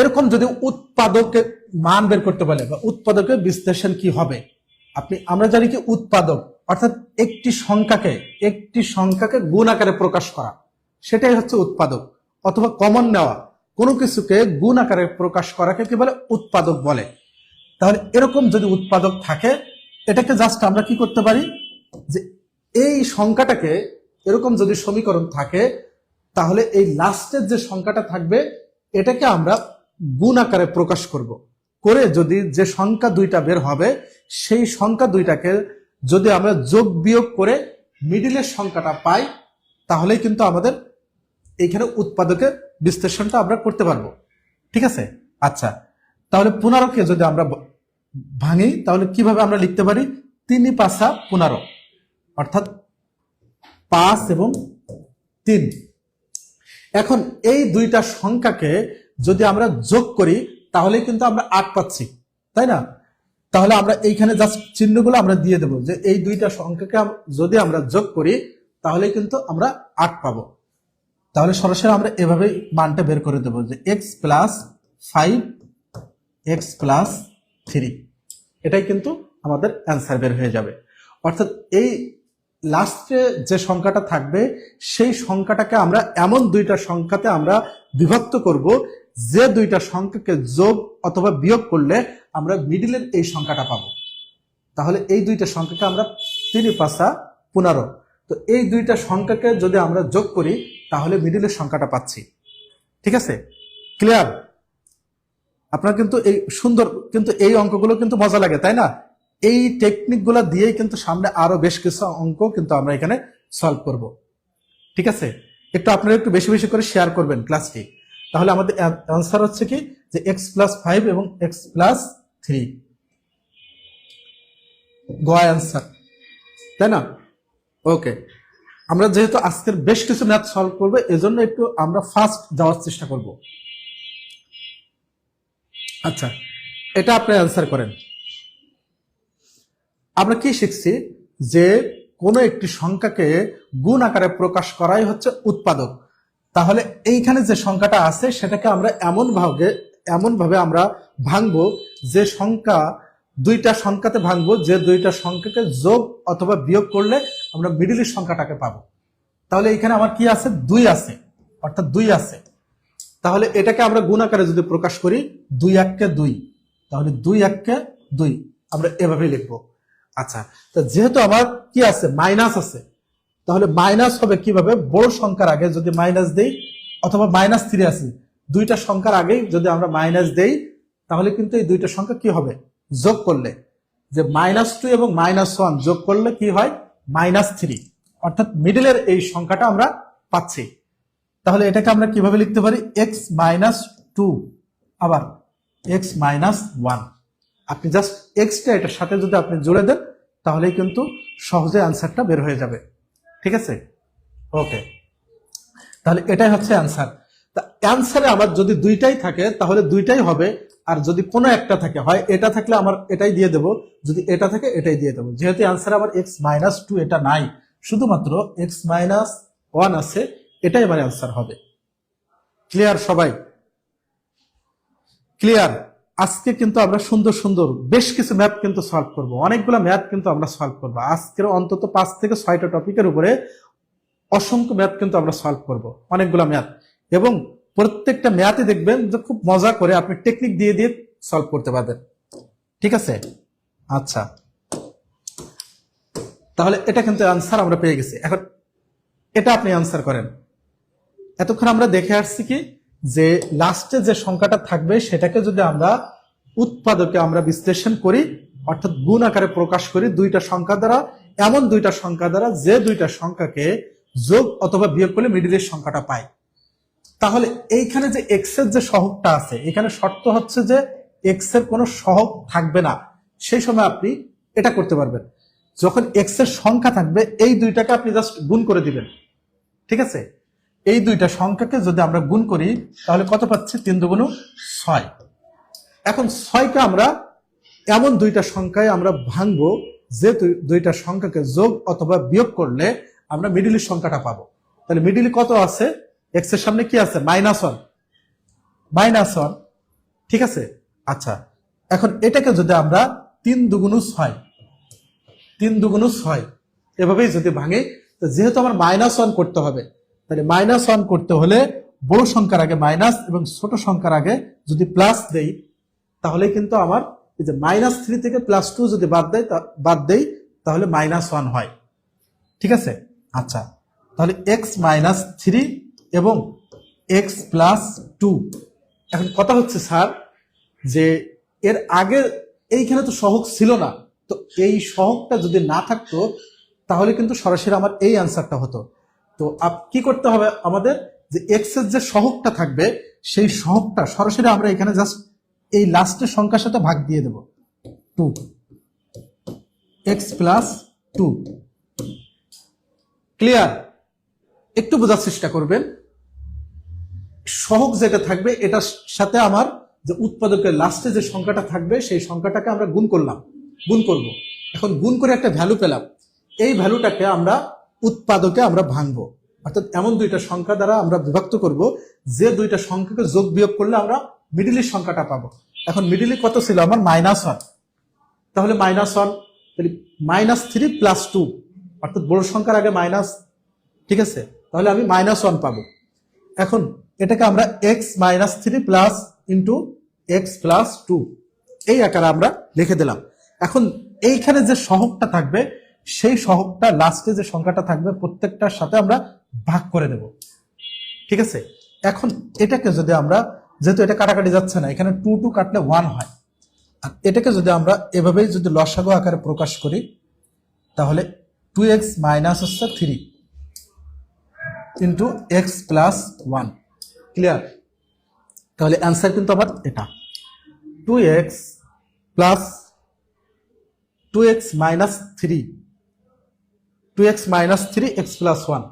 এরকম যদি উৎপাদকের মান বের করতে বলে বা উৎপাদকের বিশ্লেষণ কি হবে, আমরা জানি কি উৎপাদক অর্থাৎ একটি সংখ্যাকে গুণ আকারে প্রকাশ করা, সেটাই হচ্ছে উৎপাদক। অথবা কমন নেওয়া, কোনো কিছুকে গুণ আকারে প্রকাশ করাকে কি বলে, উৎপাদক বলে। তাহলে এরকম যদি উৎপাদক থাকে, এটাকে জাস্ট আমরা কি করতে পারি, যে এই সংখ্যাটাকে এরকম যদি সমীকরণ থাকে, তাহলে এই লাস্টের যে সংখ্যাটা থাকবে এটাকে আমরা গুণ আকারে প্রকাশ করব, করে যদি যে সংখ্যা দুইটা বের হবে সেই সংখ্যা দুইটাকে যদি আমরা যোগ বিয়োগ করে মিডিলের সংখ্যাটা পাই, তাহলেই কিন্তু আমাদের এইখানে উৎপাদকের বিশ্লেষণটা আমরা করতে পারবো। ঠিক আছে? আচ্ছা, তাহলে 15কে যদি আমরা ভাঙি তাহলে কিভাবে আমরা লিখতে পারি, 3 5 15, অর্থাৎ 5 এবং 3। এখন এই দুইটা সংখ্যাকে যদি আমরা যোগ করি তাহলে কিন্তু আমরা 8 পাচ্ছি, তাই না? তাহলে আমরা এইখানে জাস্ট চিহ্নগুলো আমরা দিয়ে দেব, যে এই দুইটা সংখ্যাকে যদি আমরা যোগ করি তাহলে কিন্তু আমরা 8 পাবো। তাহলে সরাসরি আমরা এভাবে মানটা বের করে দেব, যে x + 5 x + 3, এটাই কিন্তু আমাদের অ্যান্সার বের হয়ে যাবে। অর্থাৎ এই লাস্টে যে সংখ্যাটা থাকবে সেই সংখ্যাটাকে আমরা এমন দুইটা সংখ্যাতে আমরা বিভক্ত করব, যে দুইটা সংখ্যাকে যোগ অথবা বিয়োগ করলে আমরা মিডিলের এই সংখ্যাটা পাবো। তাহলে এই দুইটা সংখ্যাকে আমরা 3 5 15, তো এই দুইটা সংখ্যাকে যদি আমরা যোগ করি তাহলে মিডিলের সংখ্যাটা পাচ্ছি। ঠিক আছে? ক্লিয়ার? আপনার কিন্তু এই সুন্দর, কিন্তু এই অঙ্কগুলো কিন্তু মজা লাগে, তাই না? এই টেকনিকগুলো দিয়েই কিন্তু সামনে আরো বেশ কিছু অঙ্ক কিন্তু আমরা এখানে সলভ করব। ঠিক আছে? আপনারা একটু বেশি বেশি করে শেয়ার করবেন ক্লাসটি। তাহলে আমাদের অ্যান্সার হচ্ছে কি, যে x + 5 এবং x + 3 গ অ্যান্সার, তাই না? ওকে, আমরা যেহেতু আজকের বেশ কিছু ম্যাথ সলভ করবো, এজন্য একটু আমরা ফাস্ট যাওয়ার চেষ্টা করব। আচ্ছা, এটা আপনি অ্যান্সার করেন। আমরা কি শিখছি, যে কোনো একটি সংখ্যাকে গুণ আকারে প্রকাশ করাই হচ্ছে উৎপাদক। তাহলে এইখানে যে সংখ্যাটা আছে সেটাকে আমরা এমন ভাবে আমরা ভাঙবো, যে দুইটা সংখ্যাতে ভাঙবো, যে দুইটা সংখ্যাকে যোগ অথবা বিয়োগ করলে আমরা মিডিলের সংখ্যাটাকে পাবো। তাহলে এখানে আমার কি আছে, 2 আছে, অর্থাৎ 2 আছে। তাহলে এটাকে আমরা গুণ আকারে যদি প্রকাশ করি, 2 1 কে 2, তাহলে 2 1 কে 2 আমরা এভাবে লিখবো। আচ্ছা, তো যেহেতু আমার কি আছে, মাইনাস আছে, তাহলে মাইনাস হবে কিভাবে, বড় সংখ্যার আগে যদি মাইনাস দেই, অথবা -3 আছে, দুইটা সংখ্যার আগেই যদি আমরা মাইনাস দেই, তাহলে কিন্তু এই দুইটা সংখ্যা কি হবে, যোগ করলে, যে -2 এবং -1 যোগ করলে কি হয়, -3, অর্থাৎ মিডলের এই সংখ্যাটা আমরা পাচ্ছি। তাহলে এটাকে আমরা কিভাবে লিখতে পারি, x - 2 আবার x - 1। আপনি জাস্ট এক্সটা এটার সাথে যদি আপনি জুড়ে দেন তাহলেই কিন্তু সহজে অ্যান্সারটা বের হয়ে যাবে। ঠিক আছে? ওকে, তাহলে এটাই হচ্ছে অ্যান্সার। তা অ্যান্সারে আমার যদি দুইটাই থাকে তাহলে দুইটাই হবে, আর যদি কোনো একটা থাকে, হয় এটা থাকলে আমার এটাই দিয়ে দেবো, যদি এটা থাকে এটাই দিয়ে দেবো। যেহেতু অ্যান্সারে আমার x - 2 এটা নাই, শুধুমাত্র x - 1 আছে, এটাই আমার অ্যান্সার হবে। ক্লিয়ার সবাই? ক্লিয়ার? আজকে কিন্তু আমরা সুন্দর সুন্দর বেশ কিছু ম্যাথ কিন্তু সলভ করব, অনেকগুলো ম্যাথ কিন্তু আমরা সলভ করব। আজকের অন্তত 5 থেকে 6টা টপিকের উপরে অসংখ্য ম্যাথ কিন্তু আমরা সলভ করব, অনেকগুলো ম্যাথ। এবং প্রত্যেকটা ম্যাথে দেখবেন যে খুব মজা করে আপনি টেকনিক দিয়ে দিয়ে সলভ করতে পারবেন। ঠিক আছে? আচ্ছা, তাহলে এটা কিন্তু অ্যান্সার আমরা পেয়ে গেছি। এখন এটা আপনি অ্যান্সার করেন। এতক্ষণ আমরা দেখে আসছি কি, যে লাস্টে যে সংখ্যাটা থাকবে সেটাকে যদি আমরা উৎপাদকে আমরা বিশ্লেষণ করি, অর্থাৎ গুণ আকারে প্রকাশ করি দুইটা সংখ্যা দ্বারা, এমন দুইটা সংখ্যা দ্বারা যে দুইটা সংখ্যাকে যোগ অথবা বিয়োগ করলে মিডিলের সংখ্যাটা পাই। তাহলে এইখানে যে এক্স এর যে সহগটা আছে, এখানে শর্ত হচ্ছে যে এক্স এর কোনো সহগ থাকবে না। সেই সময় আপনি এটা করতে পারবেন, যখন এক্স এর সংখ্যা থাকবে এই দুইটাকে আপনি জাস্ট গুণ করে দিবেন। ঠিক আছে? এই দুইটা সংখ্যাকে যদি আমরা গুণ করি তাহলে কত পাচ্ছি, 3 × 2 = 6। এখন 6কে আমরা এমন দুইটা সংখ্যায় আমরা ভাঙবো, যে দুইটা সংখ্যাকে যোগ অথবা বিয়োগ করলে আমরা মিডিলের সংখ্যাটা পাবো। তাহলে মিডিলে কত আছে, এক্স এর সামনে কি আছে, -1, ঠিক আছে। আচ্ছা, এখন এটাকে যদি আমরা 3 দুগুণ 6, 3 দুগুণ 6 এভাবেই যদি ভাঙে, তো যেহেতু আমার -1 করতে হবে, তাহলে -1 করতে হলে বড় সংখ্যার আগে মাইনাস এবং ছোট সংখ্যার আগে যদি প্লাস দেই, তাহলে কিন্তু আমার এই যে -3 থেকে +2 যদি বাদ দেই তাহলে -1 হয়। ঠিক আছে। আচ্ছা, তাহলে x-3 এবং x+2। এখন কথা হচ্ছে স্যার যে এর আগে এইখানে তো সহগ ছিল না, তো এই সহগটা যদি না থাকতো তাহলে কিন্তু সরাসরি আমার এই অ্যান্সারটা হতো। তো কি করতে হবে আমাদের, যে এক্স এর যে সহগটা থাকবে সেই সহগটা সরাসরি আমরা এখানে জাস্ট এই লাস্টের সংখ্যার সাথে ভাগ দিয়ে দেব, 2, x+2। ক্লিয়ার? একটু বোঝার চেষ্টা করবেন। সহগ যেটা থাকবে এটার সাথে আমার যে উৎপাদকের লাস্টে যে সংখ্যাটা থাকবে সেই সংখ্যাটাকে আমরা গুণ করব। এখন গুণ করে একটা ভ্যালু পেলাম, এই ভ্যালুটাকে আমরা উৎপাদকে আমরা ভাঙবো, অর্থাৎ এমন দুইটা সংখ্যা দ্বারা আমরা বিভক্ত করব যে দুইটা সংখ্যাকে যোগ বিয়োগ করলে আমরা মিডিলের সংখ্যাটা পাবো। এখন মিডিলে কত ছিল আমার? -1। তাহলে -1, তাহলে -3+2, অর্থাৎ বড় সংখ্যার আগে মাইনাস। ঠিক আছে, তাহলে আমি -1 পাবো। এখন এটাকে আমরা x-3 প্লাস ইন্টু x+2 এই আকারে আমরা লিখে দিলাম। এখন এইখানে যে সহগটা থাকবে সেই সহগটা লাস্টে যে সংখ্যাটা থাকবে প্রত্যেকটার সাথে আমরা ভাগ করে দেব। ঠিক আছে। এখন এটাকে যদি আমরা, যেহেতু এটা কাটাকাটি যাচ্ছে না, এখানে 2 2 কাটলে 1 হয়, আর এটাকে যদি আমরা এভাবেই যদি লসাগু আকারে প্রকাশ করি তাহলে 2x হচ্ছে 3 ইন্টু x+1। ক্লিয়ার? তাহলে অ্যান্সার কিন্তু আবার এটা 2x plus 2x minus 3, 2x minus 3 x+1,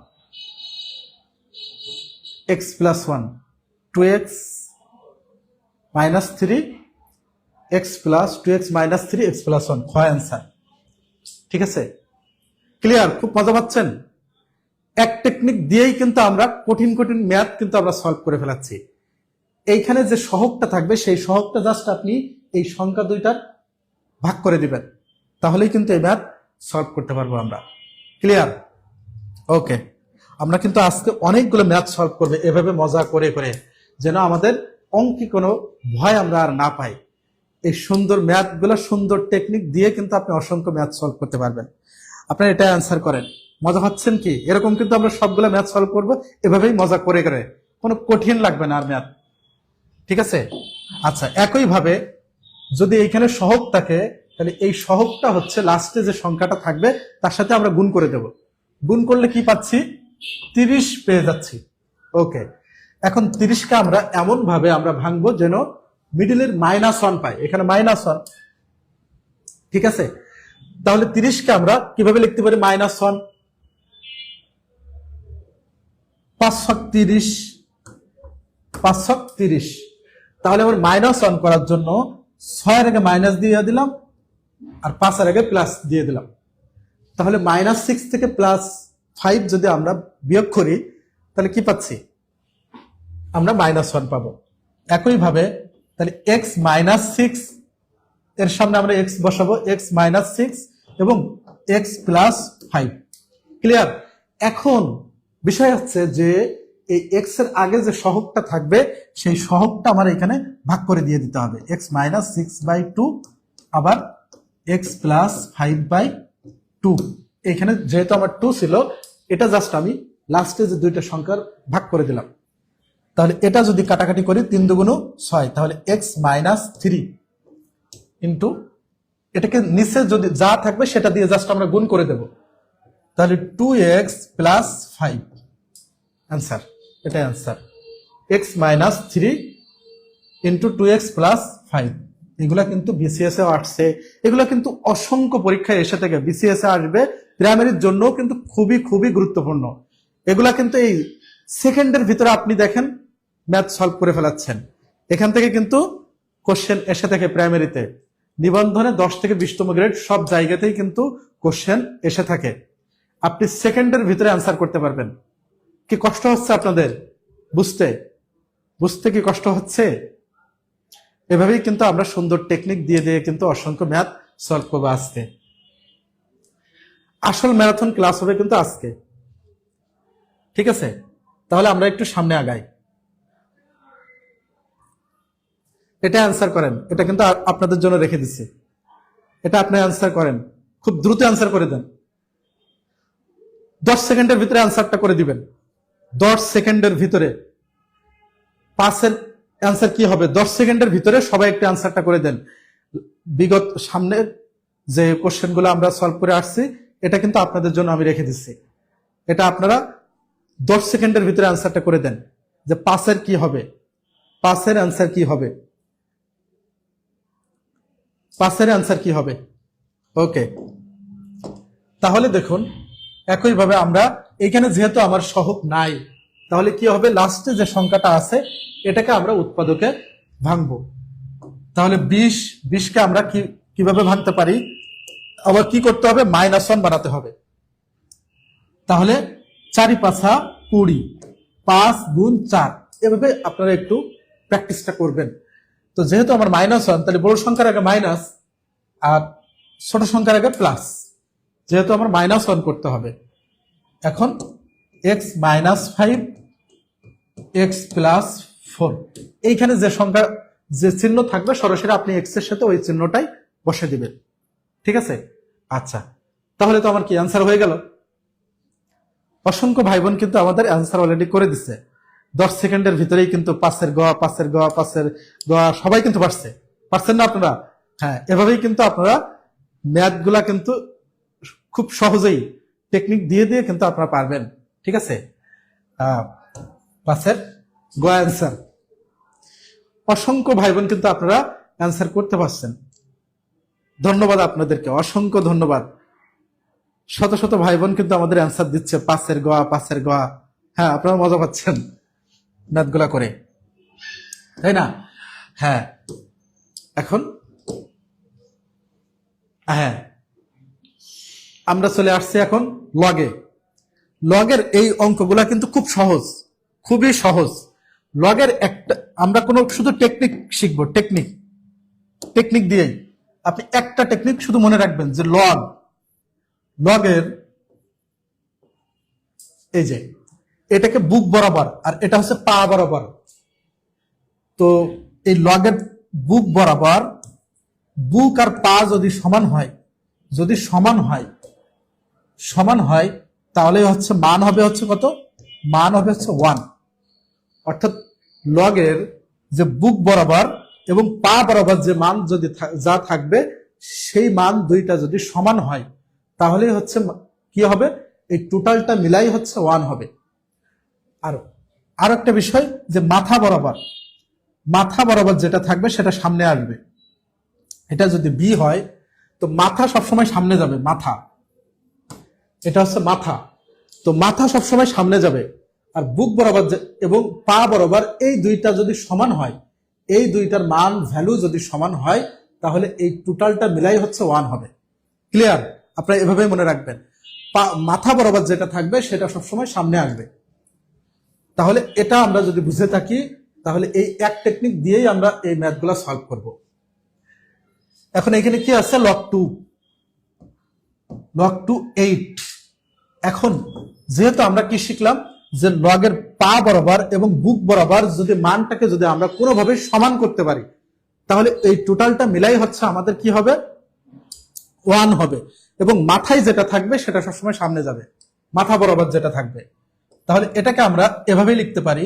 x+1, 2x minus 3 2x minus 3 x+1 হয় অ্যান্সার। ঠিক আছে, ক্লিয়ার? খুব মজা পাচ্ছেন? এক টেকনিক দিয়েই কিন্তু আমরা কঠিন কঠিন ম্যাথ কিন্তু আমরা সলভ করে ফেলাচ্ছি। এইখানে যে সহগটা থাকবে সেই সহগটা জাস্ট আপনি এই সংখ্যা দুইটার ভাগ করে দিবেন, তাহলেই কিন্তু এই ম্যাথ সলভ করতে পারবো আমরা। ক্লিয়ার? ওকে, আমরা কিন্তু আজকে অনেকগুলো ম্যাথ সলভ করবে এভাবে মজা করে করে, যেন আমাদের অঙ্কে কোনো ভয় আমরা আর না পাই। এই সুন্দর ম্যাথগুলো, সুন্দর টেকনিক দিয়ে কিন্তু আপনি অসংখ্য ম্যাথ সলভ করতে পারবেন। আপনারা এটা অ্যান্সার করেন। মজা পাচ্ছেন কি? এরকম কিন্তু আমরা সবগুলো ম্যাথ সলভ করবো এভাবেই মজা করে করে, কোনো কঠিন লাগবে না আর ম্যাথ। ঠিক আছে। আচ্ছা, একইভাবে যদি এইখানে সহগ থাকে তাহলে এই সহগটা হচ্ছে লাস্টে যে সংখ্যাটা থাকবে তার সাথে আমরা গুণ করে দেব। গুণ করলে কি পাচ্ছি? 30 পেয়ে যাচ্ছি। ওকে, এখন 30কে আমরা এমন ভাবে আমরা ভাঙবো যেন মিডিলের -1 পাই, এখানে -1। ঠিক আছে, তাহলে 30কে আমরা কিভাবে লিখতে পারি? -1 530, 530। তাহলে আমার -1 করার জন্য 6 এর আগে মাইনাস দিয়ে দিলাম আর 5 এর আগে প্লাস দিয়ে দিলাম। তাহলে -6 থেকে +5 যদি আমরা বিয়োগ করি তাহলে কি পাচ্ছি? আমরা -1 পাবো। একইভাবে তাহলে x-6 এর সামনে আমরা x বসাবো, x-6 এবং x+5। ক্লিয়ার? এখন বিষয় হচ্ছে যে এই x এর আগে যে সহগটা থাকবে সেই সহগটা আমার এখানে ভাগ করে দিয়ে দিতে হবে, x-6/2 আবার x+5/2। এখানে যেহেতু আমার 2 ছিল, এটা জাস্ট আমি লাস্টে যে দুইটা সংখ্যার ভাগ করে দিলাম। তাহলে এটা যদি কাটাকাটি করি 3 দুগুণ 6, তাহলে x-3 ইন্টু এটাকে নিচে যদি যা থাকবে সেটা দিয়ে জাস্ট আমরা গুণ করে দেব, তাহলে 2x+5 অ্যান্সার। এটা অ্যান্সার, x-3 ইন্টু 2x+5। এগুলা কিন্তু বিসিএস এ আসছে, এগুলা কিন্তু অসংখ্য পরীক্ষায় এসে থেকে বিসিএস এ আসবে, প্রাইমারির জন্য কিন্তু খুবই খুবই গুরুত্বপূর্ণ। এগুলা কিন্তু এই সেকেন্ডের ভিতরে আপনি দেখেন ম্যাথ সলভ করে ফেলাচ্ছেন। এখান থেকে কিন্তু কোশ্চেন এসে থাকে প্রাইমারিতে, নিবন্ধনে 10 থেকে 20তম গ্রেড সব জায়গাতেই কিন্তু কোশ্চেন এসে থাকে। আপনি সেকেন্ডের ভিতরে অ্যান্সার করতে পারবেন। কি কষ্ট হচ্ছে আপনাদের বুঝতে? বুঝতে কি কষ্ট হচ্ছে? এভাবেই কিন্তু আমরা সুন্দর টেকনিক দিয়ে দিয়ে কিন্তু অসংখ্য ম্যাথ সলভ করবো আজকে। আসল ম্যারাথন ক্লাস হবে কিন্তু আজকে, ঠিক আছে? তাহলে আমরা একটু সামনে আগাই। এটা অ্যান্সার করেন, এটা কিন্তু আপনাদের জন্য রেখে দিচ্ছি। এটা আপনি অ্যান্সার করেন, খুব দ্রুত অ্যান্সার করে দেন। 10 সেকেন্ডের ভিতরে অ্যান্সারটা করে দিবেন। 10 সেকেন্ডের ভিতরে 5-এর অ্যান্সার কি হবে? 10 সেকেন্ডের ভিতরে সবাই একটু অ্যান্সারটা করে দেন। বিগত সামনের যে কোশ্চেনগুলো আমরা সলভ করে আসছি, এটা কিন্তু আপনাদের জন্য আমি রেখে দিচ্ছি। এটা আপনারা 10 সেকেন্ডের ভিতরে অ্যান্সারটা করে দেন যে 5-এর কি হবে, 5-এর অ্যান্সার কি হবে, 5-এর অ্যান্সার কি হবে। ওকে, তাহলে দেখুন একইভাবে আমরা এখানে যেহেতু আমার সহগ নাই, তাহলে কি হবে? লাস্টে যে সংখ্যাটা আছে এটাকে আমরা উৎপাদকে ভাঙবো। তাহলে 20কে আমরা কিভাবে ভাঙতে পারি? আবার কি করতে হবে? -1 বানাতে হবে। তাহলে 4×5 20, 5 গুণ 4, এভাবে আপনারা একটু প্র্যাকটিসটা করবেন। তো যেহেতু আমার -1, তাহলে বড় সংখ্যার আগে মাইনাস আর ছোট সংখ্যার আগে প্লাস, যেহেতু আমার -1 করতে হবে। এখন x - 5 x + 4, এইখানে যে সংখ্যা যে চিহ্ন থাকবে সরাসরি আপনি x এর সাথে ওই চিহ্নটাই বসে দিবেন, ঠিক আছে? আচ্ছা, তাহলে তো আমার কি অ্যান্সার হয়ে গেল। অসংখ্য ভাই বোন কিন্তু আমাদের অ্যান্সার অলরেডি করে দিচ্ছে। 10 সেকেন্ডের ভিতরেই কিন্তু 5-এর গ, 5-এর গ, 5-এর গ সবাই কিন্তু পারছেন না আপনারা? হ্যাঁ, এভাবেই কিন্তু আপনারা ম্যাথগুলা কিন্তু খুব সহজেই টেকনিক দিয়ে দিয়ে কিন্তু আপনারা পারবেন, ঠিক আছে? 5-এর গ অ্যান্সার। অসংখ্য ভাই বোন কিন্তু আপনারা অ্যান্সার করতে পারছেন। ধন্যবাদ আপনাদেরকে, অসংখ্য ধন্যবাদ। শত শত ভাই বোন কিন্তু আমাদের অ্যান্সার দিচ্ছে 5-এর গ, 5-এর গ। হ্যাঁ, আপনারা মজা পাচ্ছেন ম্যাথগুলা করে, তাই না? হ্যাঁ, এখন হ্যাঁ আমরা চলে আসছি এখন লগে। লগের এই অঙ্কগুলা কিন্তু খুব সহজ, খুবই সহজ। লগের একটা আমরা কোনো শুধু টেকনিক শিখবো, টেকনিক দিয়েই আপনি একটা টেকনিক শুধু মনে রাখবেন যে লগের এই যে এটাকে বুক বরাবর আর এটা হচ্ছে পা বরাবর। তো এই লগের বুক বরাবর, বুক আর পা যদি সমান হয় তাহলে হচ্ছে মান হবে হচ্ছে কত? মান হবে হচ্ছে 1। অর্থাৎ লগের যে বুক বরাবর এবং পা বরাবর যে মান যদি যা থাকবে সেই মান দুইটা যদি সমান হয় তাহলে হচ্ছে কি হবে? এই টোটালটা মিলাই হচ্ছে 1 হবে। আর একটা বিষয় যে মাথা বরাবর যেটা থাকবে সেটা সামনে আসবে। এটা যদি বি হয় তো মাথা সবসময় সামনে যাবে, এটা হচ্ছে মাথা, তো মাথা সবসময় সামনে যাবে। আর বুক বরাবর এবং পা বরাবর এই দুইটা যদি সমান হয়, এই দুইটার মান ভ্যালু যদি সমান হয় তাহলে এই টোটালটা মিলাই হচ্ছে 1 হবে। ক্লিয়ার? আপনারা এভাবেই মনে রাখবেন, মাথা বরাবর যেটা থাকবে সেটা সবসময় সামনে আসবে। তাহলে এটা আমরা যদি বুঝে থাকি তাহলে এই এক টেকনিক দিয়েই আমরা এই ম্যাথগুলো সলভ করব। এখন এখানে কি আছে? log 2 8। এখন যেহেতু আমরা কি শিখলাম যে লগের পা বরাবর এবং বুক বরাবর যদি মানটাকে যদি আমরা কোনোভাবে সমান করতে পারি তাহলে এই টোটালটা মিলাই হচ্ছে আমাদের কি হবে? 1 হবে। এবং মাথায় যেটা থাকবে সেটা সবসময় সামনে যাবে, মাথা বরাবর যেটা থাকবে। তাহলে এটাকে আমরা এভাবেই লিখতে পারি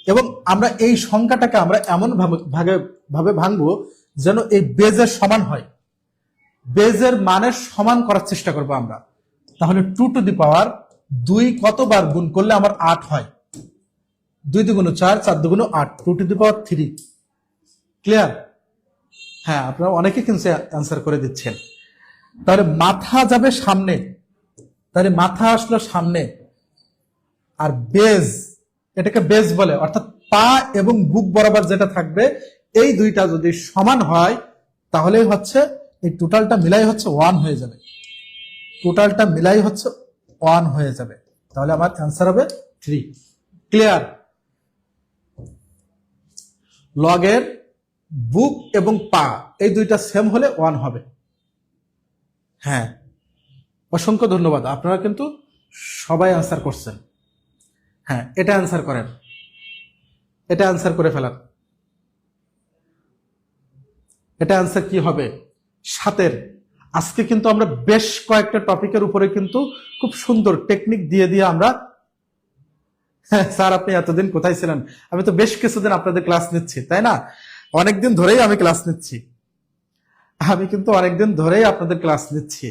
এবং আমরা এই সংখ্যাটাকে আমরা এমন ভাবে ভাঙবো যেন এই বেজের সমান হয়, বেজের মানের সমান করার চেষ্টা করবো আমরা। তাহলে 2 কতবার গুণ করলে আমার 8 হয়? 2 × 4, 4 × 8, 2 ক্লিয়ার? হ্যাঁ, আপনারা অনেকে কিন্তু অ্যান্সার করে দিচ্ছেন। তাহলে মাথা যাবে সামনে, তাহলে মাথা আসলো সামনে, আর বেজ, এটাকে বেজ বলে, অর্থাৎ পা এবং বুক বরাবর যেটা থাকবে এই দুইটা যদি সমান হয় তাহলে হচ্ছে এই টোটালটা মিলাই হচ্ছে 1 হয়ে যাবে, টোটালটা মিলাই হচ্ছে 1 হয়ে যাবে। তাহলে আমার অ্যান্সার হবে 3। ক্লিয়ার? লগের বুক এবং পা এই দুইটা সেম হলে 1 হবে। হ্যাঁ, অসংখ্য ধন্যবাদ, আপনারা কিন্তু সবাই আনসার করছেন। হ্যাঁ, এটা আনসার করেন, এটা আনসার করে ফেলান। এটা আনসার কি হবে? 7-এর। আজকে কিন্তু আমরা বেশ কয়েকটা টপিকের উপরে কিন্তু খুব সুন্দর টেকনিক দিয়ে দিয়ে আমরা স্যার আপনি এতদিন কোথায় ছিলেন? আমি তো বেশ কিছুদিন আপনাদের ক্লাস নিচ্ছি, তাই না? অনেকদিন ধরেই আমি ক্লাস নিচ্ছি, আমি কিন্তু অনেকদিন ধরেই আপনাদের ক্লাস নিচ্ছি,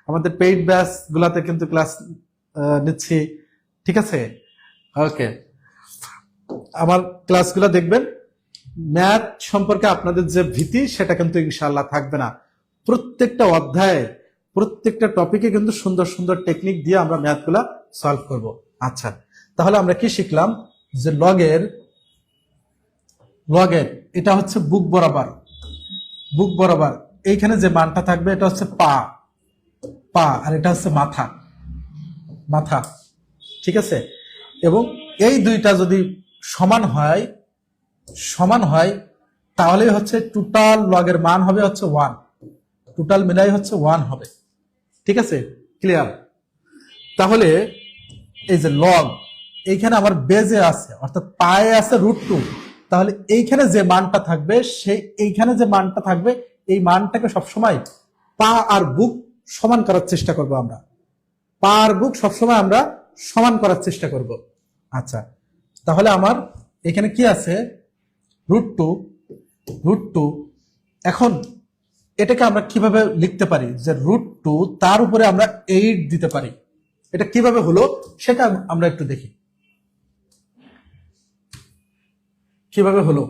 আমাদের পেইড ব্যাচ গুলাতে কিন্তু ক্লাস নিচ্ছি, ঠিক আছে? ওকে, আমার ক্লাসগুলো দেখবেন, ম্যাথ সম্পর্কে আপনাদের যে ভীতি সেটা কিন্তু ইনশাআল্লাহ থাকবে না। প্রত্যেকটা অধ্যায়ে প্রত্যেকটা টপিকে কিন্তু সুন্দর সুন্দর টেকনিক দিয়ে আমরা ম্যাথগুলা সলভ করব। আচ্ছা, তাহলে আমরা কি শিখলাম? যে লগের এটা হচ্ছে বুক বরাবর, বুক বরাবর এইখানে যে মানটা থাকবে এটা হচ্ছে পা, আর এটা হচ্ছে মাথা, ঠিক আছে? এবং এই দুইটা যদি সমান হয় তাহলে হচ্ছে টোটাল লগের মান হবে হচ্ছে 1, টোটাল মিলাই হচ্ছে 1 হবে, ঠিক আছে? ক্লিয়ার? তাহলে এই যে লগ এইখানে আমার বেজে আছে অর্থাৎ পায়ে আছে √2, তাহলে এইখানে যে মানটা থাকবে এইখানে যে মানটা থাকবে এই মানটাকে সবসময় পা আর বুক সমান করার চেষ্টা করব আমরা, পা আর বুক সবসময় আমরা সমান করার চেষ্টা করব। আচ্ছা, তাহলে আমার এখানে কি আছে? √2। এখন এটাকে আমরা কিভাবে লিখতে পারি? যে √2 তার উপরে আমরা 8 দিতে পারি। এটা কিভাবে হলো সেটা আমরা একটু দেখি, কিভাবে হলো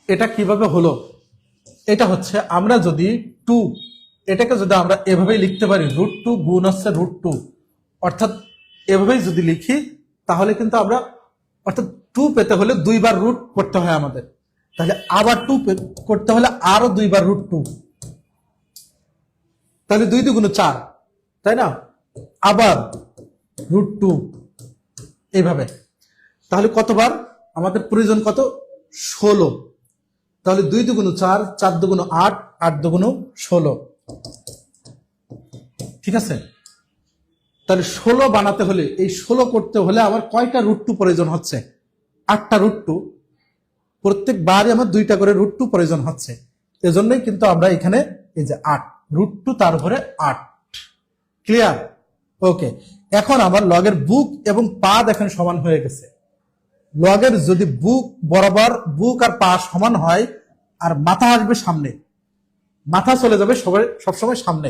এটা, কিভাবে হলো। এটা হচ্ছে আমরা যদি 2 এটাকে যদি আমরা এভাবেই লিখতে পারি, √2 গুণ হচ্ছে √2, অর্থাৎ এভাবেই যদি লিখি তাহলে কিন্তু আমরা অর্থাৎ 2 পেতে হলে 2 বার রুট করতে হয় আমাদের, তাহলে আবার 2 করতে হলে আরো 2 বার √2, তাহলে 2 2 গুণ 4, তাই না? আবার √2 এইভাবে, তাহলে কতবার আমাদের প্রয়োজন? কত? 16। তাহলে 2 2 গুণ 4, 4 2 গুণ 8, 8 2 গুণ 16, ঠিক আছে? তাহলে 16 বানাতে হলে, এই 16 করতে হলে আমার কয়টা √2 প্রয়োজন হচ্ছে? 8টা √2, প্রত্যেকবারই আমার 2টা করে √2 প্রয়োজন হচ্ছে। এজন্যই কিন্তু আমরা এখানে এই যে 8 √2 তার উপরে 8। ক্লিয়ার? ওকে, এখন আমার লগের বুক এবং পা দেখেন সমান হয়ে গেছে। লগের যদি বুক বরাবর বুক আর পা সমান হয় আর মাথা আসবে সামনে, মাথা চলে যাবে সবসময় সামনে,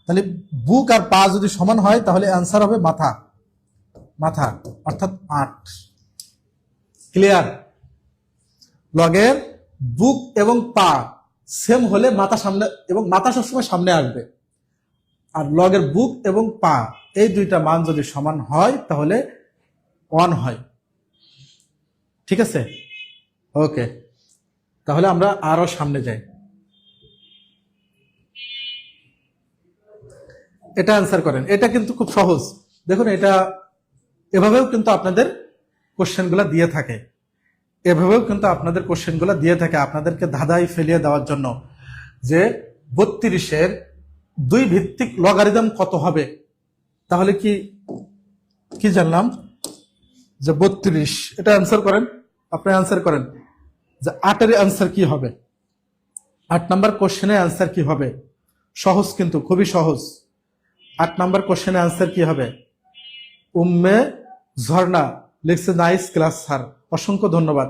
তাহলে বুক আর পা যদি সমান হয় তাহলে অ্যান্সার হবে মাথা, অর্থাৎ 8। ক্লিয়ার? লগের বুক এবং পা সেম হলে মাথা সামনে, এবং মাথা সবসময় সামনে আসবে। আর লগের বুক এবং পা এই দুইটা মান যদি সমান হয় তাহলে 1 হয়, ঠিক আছে? ওকে, তাহলে আমরা আরো সামনে যাই। এটা আনসার করেন, এটা কিন্তু খুব সহজ। দেখুন, এটা এভাবেও কিন্তু আপনাদের কোশ্চেনগুলো দিয়ে থাকে, আপনাদেরকে ধাঁধায় ফেলিয়ে দেওয়ার জন্য, যে 32-এর 2 ভিত্তিক লগারিদম কত হবে? তাহলে কি জানলাম? যে 32, এটা আনসার করেন, আপনি আনসার করেন যে 8-এর আনসার কি হবে? 8 নাম্বার কোশ্চেনের আনসার কি হবে? সহজ, কিন্তু খুবই সহজ। 8 নাম্বার কোশ্চেনের আনসার কি হবে? উম্মে ঝর্ণা লিখছে নাইস ক্লাস স্যার, অসংখ্য ধন্যবাদ,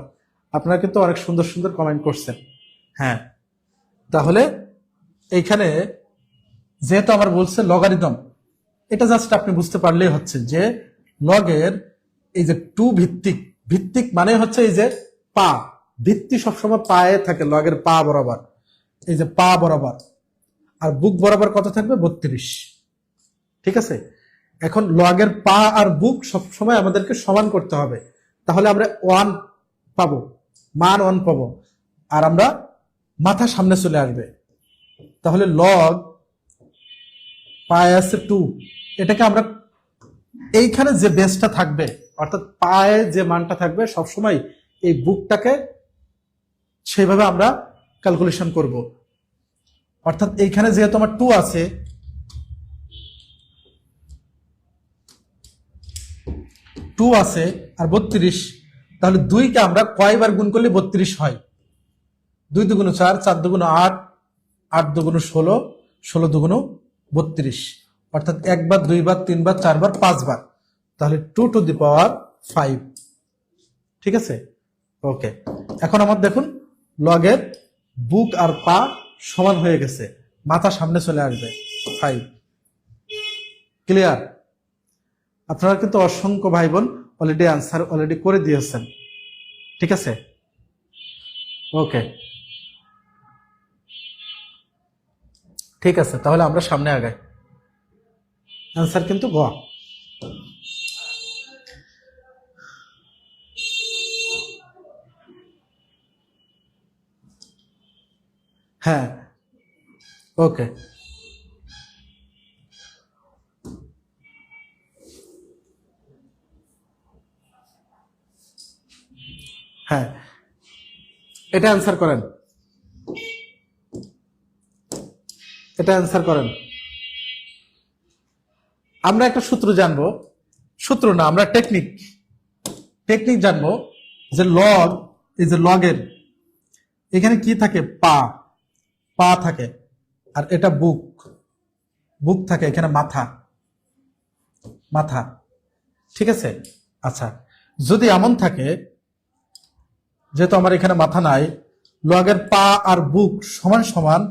আপনারা কিন্তু অনেক সুন্দর সুন্দর কমেন্ট করছেন। হ্যাঁ, তাহলে এইখানে যেহেতু আমার বলছে লগারিদম, এটা জাস্ট আপনি বুঝতে পারলেই হচ্ছে যে লগের এই যে 2 ভিত্তিক মানে হচ্ছে এই যে পা, ভিত্তি সবসময় পায়ে থাকে, লগের পা বরাবর, এই যে পা বরাবর, আর বুক বরাবর কত থাকবে? 32, ঠিক আছে? এখন লগের পা আর বুক সবসময় আমাদেরকে সমান করতে হবে, তাহলে আমরা 1 পাবো, মান 1 পাবো, আর আমরা মাথা সামনে চলে আসবে, তাহলে লগ পায়ে আছে 2, এটাকে আমরা এইখানে যে বেসটা থাকবে অর্থাৎ পায়ে যে মানটা থাকবে সবসময় এই বুকটাকে সেইভাবে আমরা ক্যালকুলেশন করব। অর্থাৎ এইখানে যেহেতু আমার 2 আছে, 2 আছে আর 32, তাহলে 2কে আমরা কয়বার গুণ করলে 32 হয়? 2 দুগুণ 4, 4 দুগুণ 8, 8 দুগুণ 16, 16 দুগুণ 32, অর্থাৎ একবার, দুইবার, তিনবার, চারবার, 5 বার, তাহলে 2 টু দি পাওয়ার 5। ঠিক আছে, ওকে। এখন আমার দেখুন লগের বুক আর পা সমান হয়ে গেছে, মাথা সামনে চলে আসবে 5। ক্লিয়ার? আপনারা কিন্তু অসংখ্য ভাই বোন অলরেডি আনসার অলরেডি করে দিয়েছেন। ঠিক আছে, ওকে, ঠিক আছে। তাহলে আমরা সামনে আগাই। আনসার কিন্তু গ। হ্যাঁ, ওকে, হ্যাঁ, এটা অ্যান্সার করেন, এটা অ্যান্সার করেন। আমরা একটা সূত্র জানবো, সূত্র না, আমরা টেকনিক জানবো যে লগ, এই যে লগের এখানে কি থাকে? পা, পা থাকে, আর এটা বুক, বুক থাকে, এখানে মাথা, মাথা। ঠিক আছে, আচ্ছা, যদি এমন থাকে, যেহেতু আমার এখানে মাথা নাই, লগের পা আর বুক সমান সমান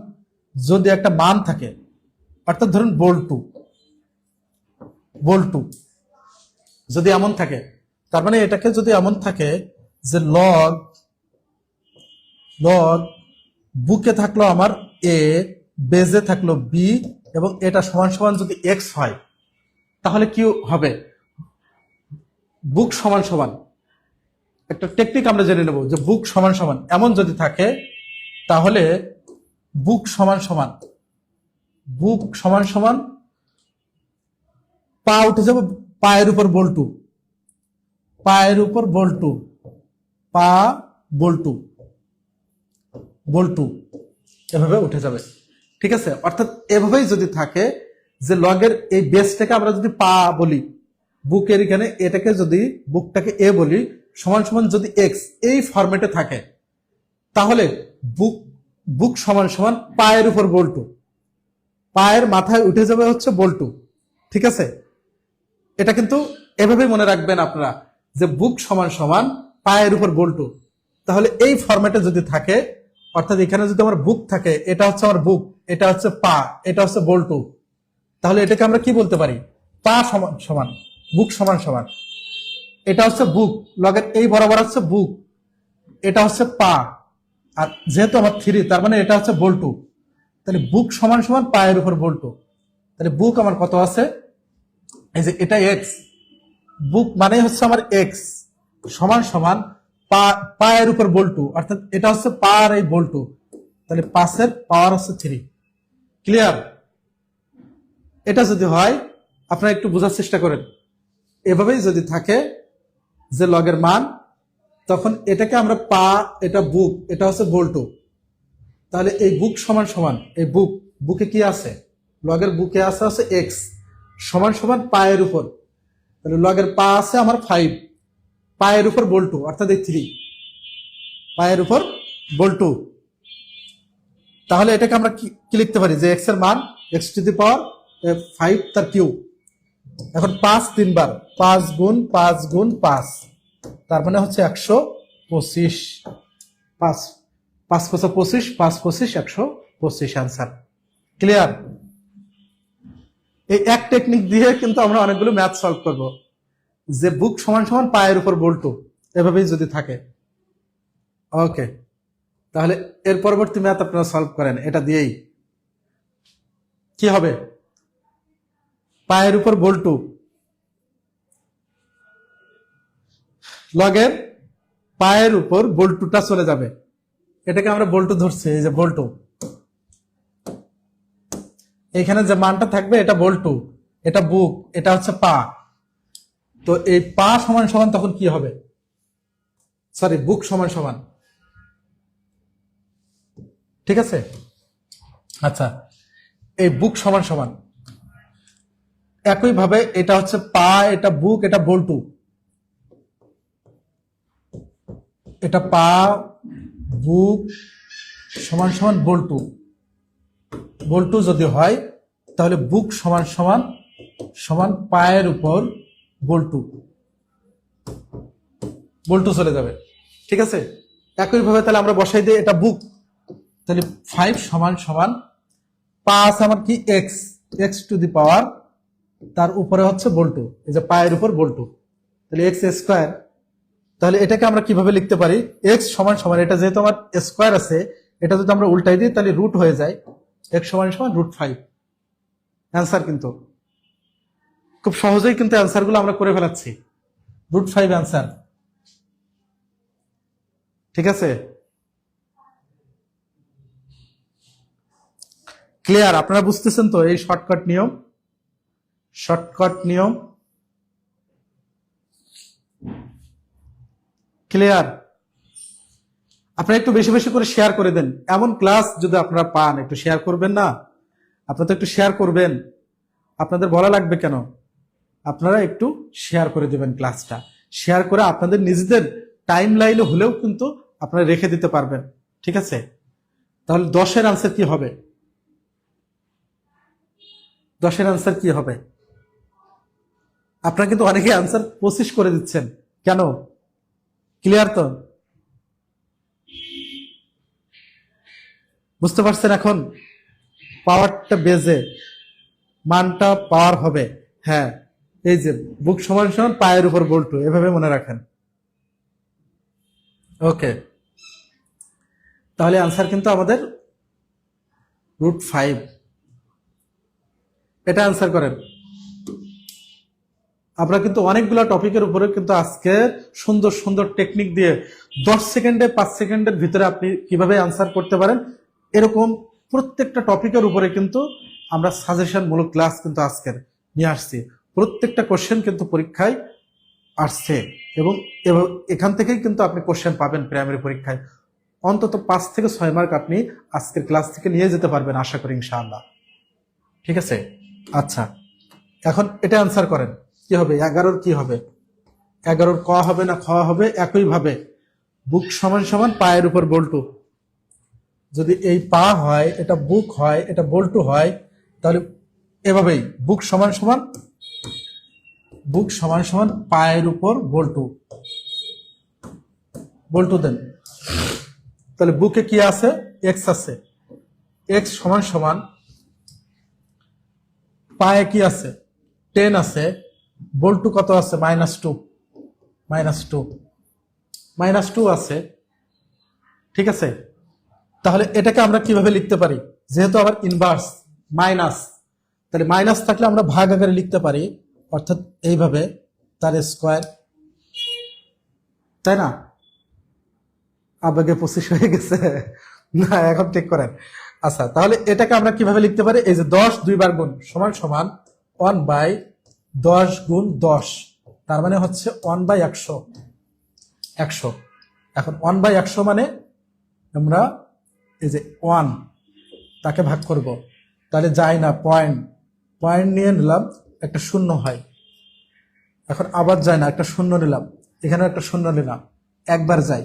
যদি একটা মান থাকে, অর্থাৎ ধরুন বল্টু, বল্টু যদি এমন থাকে, তার মানে এটাকে যদি এমন থাকে যে লগ, লগ বুকে থাকলো আমার এ, বেজে থাকলো বি, এবং এটা সমান সমান যদি এক্স হয়, তাহলে কি হবে? বুক সমান সমান, একটা টেকনিক আমরা জেনে নেব যে বুক সমান সমান এমন যদি থাকে, তাহলে বুক সমান সমান, বুক সমান সমান পা উঠে যাবে পায়ের উপর বল্টু, পায়ের উপর বল্টু, পা বল্টু, বল্টু এভাবে উঠে যাবে। ঠিক আছে, অর্থাৎ এভাবেই যদি থাকে যে লগের এই বেসটাকে আমরা যদি পা বলি, বুকের এখানে এটাকে যদি, বুকটাকে এ বলি, সমান সমান যদি এক্স এই ফরম্যাটে থাকে, তাহলে বুক, বুক সমান সমান পায়ের উপর বল্টু, পায়ের মাথায় উঠে যাবে হচ্ছে বল্টু। ঠিক আছে, এটা কিন্তু এভাবেই মনে রাখবেন আপনারা যে বুক সমান সমান পায়ের উপর বল্টু। তাহলে এই ফরম্যাটে যদি থাকে, অর্থাৎ এখানে যদি আমার বুক থাকে, এটা হচ্ছে আমার বুক, এটা হচ্ছে পা, এটা হচ্ছে বল্টু, তাহলে এটাকে আমরা কি বলতে পারি? পা সমান সমান বুক সমান সমান, এটা হচ্ছে বুক, লগের এই বরাবর হচ্ছে বুক, এটা হচ্ছে পা, আর যেহেতু আমার 3, তার মানে এটা হচ্ছে বল্টু, তাহলে বুক সমান সমান পায়ের উপর বল্টু। তাহলে বুক আমার কত আছে? এই যে এটা এক্স, বুক মানে হচ্ছে আমার এক্স সমান সমান পায়ের উপর বল্টু, অর্থাৎ এটা হচ্ছে পা আর এই বল্টু, তাহলে পাশের পাওয়ার হচ্ছে 3। ক্লিয়ার? এটা যদি হয়, আপনারা একটু বোঝার চেষ্টা করেন, এভাবেই যদি থাকে যে লগের মান, তখন এটাকে আমরা পা, এটা বুক, এটা হচ্ছে বল্টু, তাহলে এই বুক সমান সমান, এই বুক, বুকে কি আছে? লগের বুকে আছে হচ্ছে এক্স সমান সমান পায়ের উপর, তাহলে লগের পা আছে আমার 5, পায়ের উপর বল্টু, অর্থাৎ এই 3, পায়ের উপর বল্টু। তাহলে এটাকে আমরা কি লিখতে পারি? যে এক্স এর মান এক্স টু দি পাওয়ার 5 তার কিউব। এখন 5 3 বার, 5 গুণ 5 গুণ 5, তার মানে হচ্ছে 125। 5 5 5 25, 5 25 125 আনসার। ক্লিয়ার? এই এক টেকনিক দিয়ে কিন্তু আমরা অনেকগুলো ম্যাথ সলভ করব, যে বুক সমান সমান পায়ের উপর বল্টু, এভাবেই যদি থাকে। ওকে, তাহলে এর পরবর্তী ম্যাথ আপনারা সলভ করেন এটা দিয়েই। কি হবে? পায়ের উপর বল্টু, লগের পায়ের উপর বল্টুটা চলে যাবে, এটাকে আমরা বল্টু ধরছি, এই যে বল্টু, এখানে যে মানটা থাকবে এটা বল্টু, এটা বুক, এটা হচ্ছে পা, তো এই পা সমান সমান তখন কি হবে? সরি, বুক সমান সমান, ঠিক আছে। আচ্ছা, এই বুক সমান সমান একইভাবে এটা হচ্ছে পা, এটা বুক, এটা বল্টু, এটা পা বুক সমান সমান বল্টু। বল্টু যদি হয় তাহলে বুক সমান সমান সমান পায়ের উপর বল্টু, বল্টু চলে যাবে, ঠিক আছে। একইভাবে তাহলে আমরা বসাই দিই এটা বুক, তাহলে 5 সমান সমান পা আছে আমার কি এক্স, এক্স টু দি পাওয়ার, তার উপরে হচ্ছে বল্টু, এই যে পায়ের উপর বল্টু, তাহলে এক্স স্কোয়ার। তাহলে এটাকে আমরা কিভাবে লিখতে পারি, এক্স সমান সমান, এটা যেহেতু আমার স্কোয়ার আছে, এটা যদি আমরা উল্টাই দিই তাহলে রুট হয়ে যায়, এক্স সমান সমান √5। অ্যান্সার কিন্তু খুব সহজেই কিন্তু অ্যান্সার গুলো আমরা করে ফেলাচ্ছি, √5 অ্যান্সার, ঠিক আছে। ক্লিয়ার? আপনারা বুঝতেছেন তো এই শর্টকাট নিয়ম, শর্টকাট নিয়ম ক্লিয়ার? আপনারা একটু বেশি বেশি করে শেয়ার করে দেন, এমন ক্লাস যদি আপনারা পান একটু শেয়ার করবেন না? আপনারা তো একটু শেয়ার করবেন, আপনাদের বলা লাগবে কেন, আপনারা একটু শেয়ার করে দেবেন ক্লাসটা, শেয়ার করে আপনাদের নিজেদের টাইম লাইনে হলেও কিন্তু আপনারা রেখে দিতে পারবেন, ঠিক আছে। তাহলে 10-এর আনসার কি হবে, 10-এর আনসার কি হবে? আপনারা কিন্তু অনেকে আনসার 25 করে দিচ্ছেন কেন? ক্লিয়ার তো? বুঝতে পারছেন এখন? পাওয়ারটা বেজে মানটা পাওয়ার হবে, হ্যাঁ, এই যে বুক সমান সমান পায়ের উপর বল্টু, এভাবে মনে রাখেন। ওকে, তাহলে আনসার কিন্তু আমাদের √5, এটা আনসার করেন। আমরা কিন্তু অনেকগুলো টপিকের উপরে কিন্তু আজকে সুন্দর সুন্দর টেকনিক দিয়ে 10 সেকেন্ডে 5 সেকেন্ডের ভিতরে আপনি কিভাবে আনসার করতে পারেন, এরকম প্রত্যেকটা টপিকের উপরে কিন্তু আমরা সাজেশন মূলক ক্লাস কিন্তু আজকের নিয়ে আসছি। প্রত্যেকটা কোশ্চেন কিন্তু পরীক্ষায় আসছে এবং এখান থেকেই কিন্তু আপনি কোশ্চেন পাবেন প্রাইমারি পরীক্ষায়। অন্তত 5 থেকে 6 মার্ক আপনি আজকের ক্লাস থেকে নিয়ে যেতে পারবেন আশা করি ইনশাআল্লাহ, ঠিক আছে। আচ্ছা, এখন এটা আনসার করেন, কি হবে 11-র কি হবে, 11-র ক হবে না খ হবে? একইভাবে বুক সমান সমান পায়ের উপর বল্টু, যদি এই পা হয়, এটা বুক হয়, এটা বল্টু হয়, তাহলে এভাবেই বুক সমান সমান, বুক সমান সমান পায়ের উপর বল্টু, বল্টু দেন। তাহলে বুকে কি আছে, এক্স আছে, এক্স সমান সমান পায়ে কি আছে, 10 আছে, বল্টু কত আছে, -2, -2 আছে, ঠিক আছে। তাহলে এটাকে আমরা কিভাবে লিখতে পারি, যেহেতু আবার ইনভার্স মাইনাস, তাহলে মাইনাস থাকলে আমরা ভাগ আকারে লিখতে পারি, অর্থাৎ এইভাবে তার স্কোয়ার, তাই না? আবেগে 25 হয়ে গেছে না, এখন ঠিক করেন। আচ্ছা, তাহলে এটাকে আমরা কিভাবে লিখতে পারি, এই যে 10 2 বার গুণ সমান সমান 1/10 গুণ 10, তার মানে হচ্ছে 1/100, 100। এখন 1/100 মানে আমরা এই যে 1 তাকে ভাগ করব, তাহলে যায় না, পয়েন্ট, পয়েন্ট নিয়ে নিলাম, একটা শূন্য হয়, এখন আবার যায় না, একটা শূন্য নিলাম, এখানে একটা শূন্য নিলাম, একবার যায়,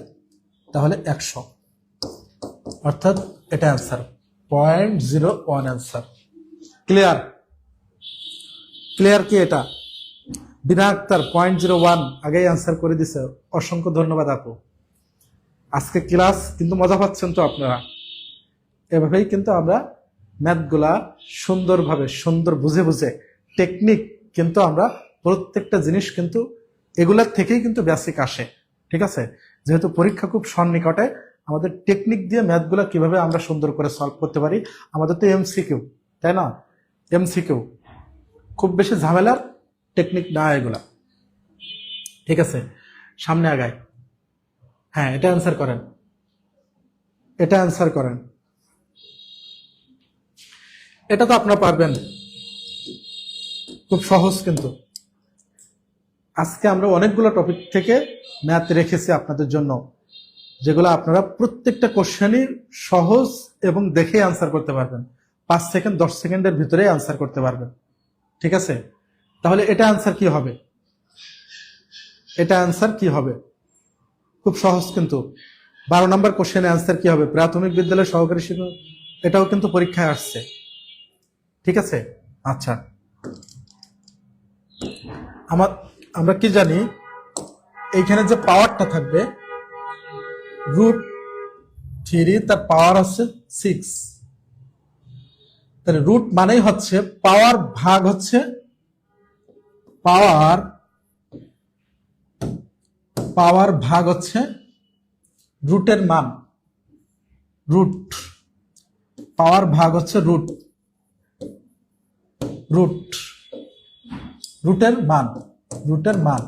তাহলে 100, অর্থাৎ এটা অ্যান্সার 0.01 অ্যান্সার। ক্লিয়ার? ক্লিয়ার কি এটা? বিনা আক্তার 0.01 আগেই অ্যান্সার করে দিছে, অসংখ্য ধন্যবাদ আপু। আজকে ক্লাস কিন্তু মজা পাচ্ছেন তো আপনারা? এভাবেই কিন্তু আমরা ম্যাথগুলা সুন্দরভাবে সুন্দর বুঝে বুঝে টেকনিক কিন্তু আমরা প্রত্যেকটা জিনিস কিন্তু এগুলার থেকেই কিন্তু বেসিক আসে, ঠিক আছে। যেহেতু পরীক্ষা খুব সন্নিকটে, আমাদের টেকনিক দিয়ে ম্যাথগুলা কিভাবে আমরা সুন্দর করে সলভ করতে পারি, আমাদের তো এমসিকিউ, তাই না? এমসিকিউ খুব বেশি ঝামেলার টেকনিক না এগুলা, ঠিক আছে। সামনে আগায়, হ্যাঁ, এটা অ্যান্সার করেন, এটা অ্যান্সার করেন, এটা তো আপনারা পারবেন, খুব সহজ কিন্তু। আজকে আমরা অনেকগুলো টপিক থেকে ম্যাথ রেখেছি আপনাদের জন্য, যেগুলো আপনারা প্রত্যেকটা কোশ্চেনই সহজ এবং দেখে আনসার করতে পারবেন। 5 সেকেন্ড 10 সেকেন্ডের ভিতরে আনসার করতে পারবেন। ঠিক আছে, তাহলে এটা আনসার কি হবে? এটা আনসার কি হবে? খুব সহজ কিন্তু। 12 নম্বর কোশ্চেনে আনসার কি হবে? প্রাথমিক বিদ্যালয়ের সহকারী শিক্ষক, এটাও কিন্তু পরীক্ষায় আসছে। ঠিক আছে, আচ্ছা, আমরা কি জানি, এইখানে যে পাওয়ারটা থাকবে √3, তার পাওয়ার হচ্ছে 6। তাহলে রুট মানেই হচ্ছে পাওয়ার ভাগ হচ্ছে পাওয়ার ভাগ হচ্ছে রুটের মান। পাওয়ার ভাগ হচ্ছে রুটের মান।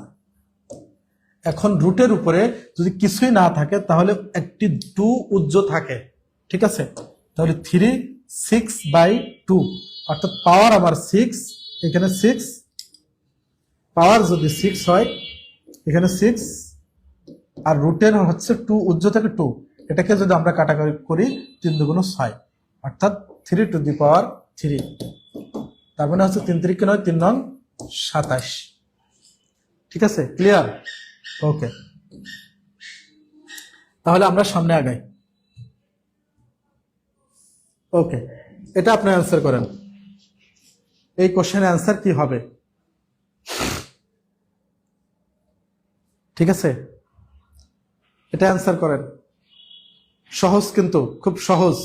এখন রুটের উপরে যদি কিছুই না থাকে তাহলে একটি 2 উজ্জ থাকে। ঠিক আছে, তাহলে 3 6/2, অর্থাৎ পাওয়ার আমার 6, এখানে 6, পাওয়ার যদি 6 হয় এখানে 6, আর রুটের হচ্ছে 2, উজ্জ থেকে 2। এটাকে যদি আমরা কাটাকাটি করি 3 2 6, অর্থাৎ 3⁻3। তার মানে হচ্ছে 3 3 9, 3 9 27। ঠিক আছে, ক্লিয়ার? ওকে, তাহলে আমরা সামনে আগাই। ওকে, এটা আপনি অ্যান্সার করেন। এই কোশ্চেনের অ্যান্সার কি হবে? ঠিক আছে, এটা অ্যান্সার করেন। সহজ কিন্তু, খুব সহজ।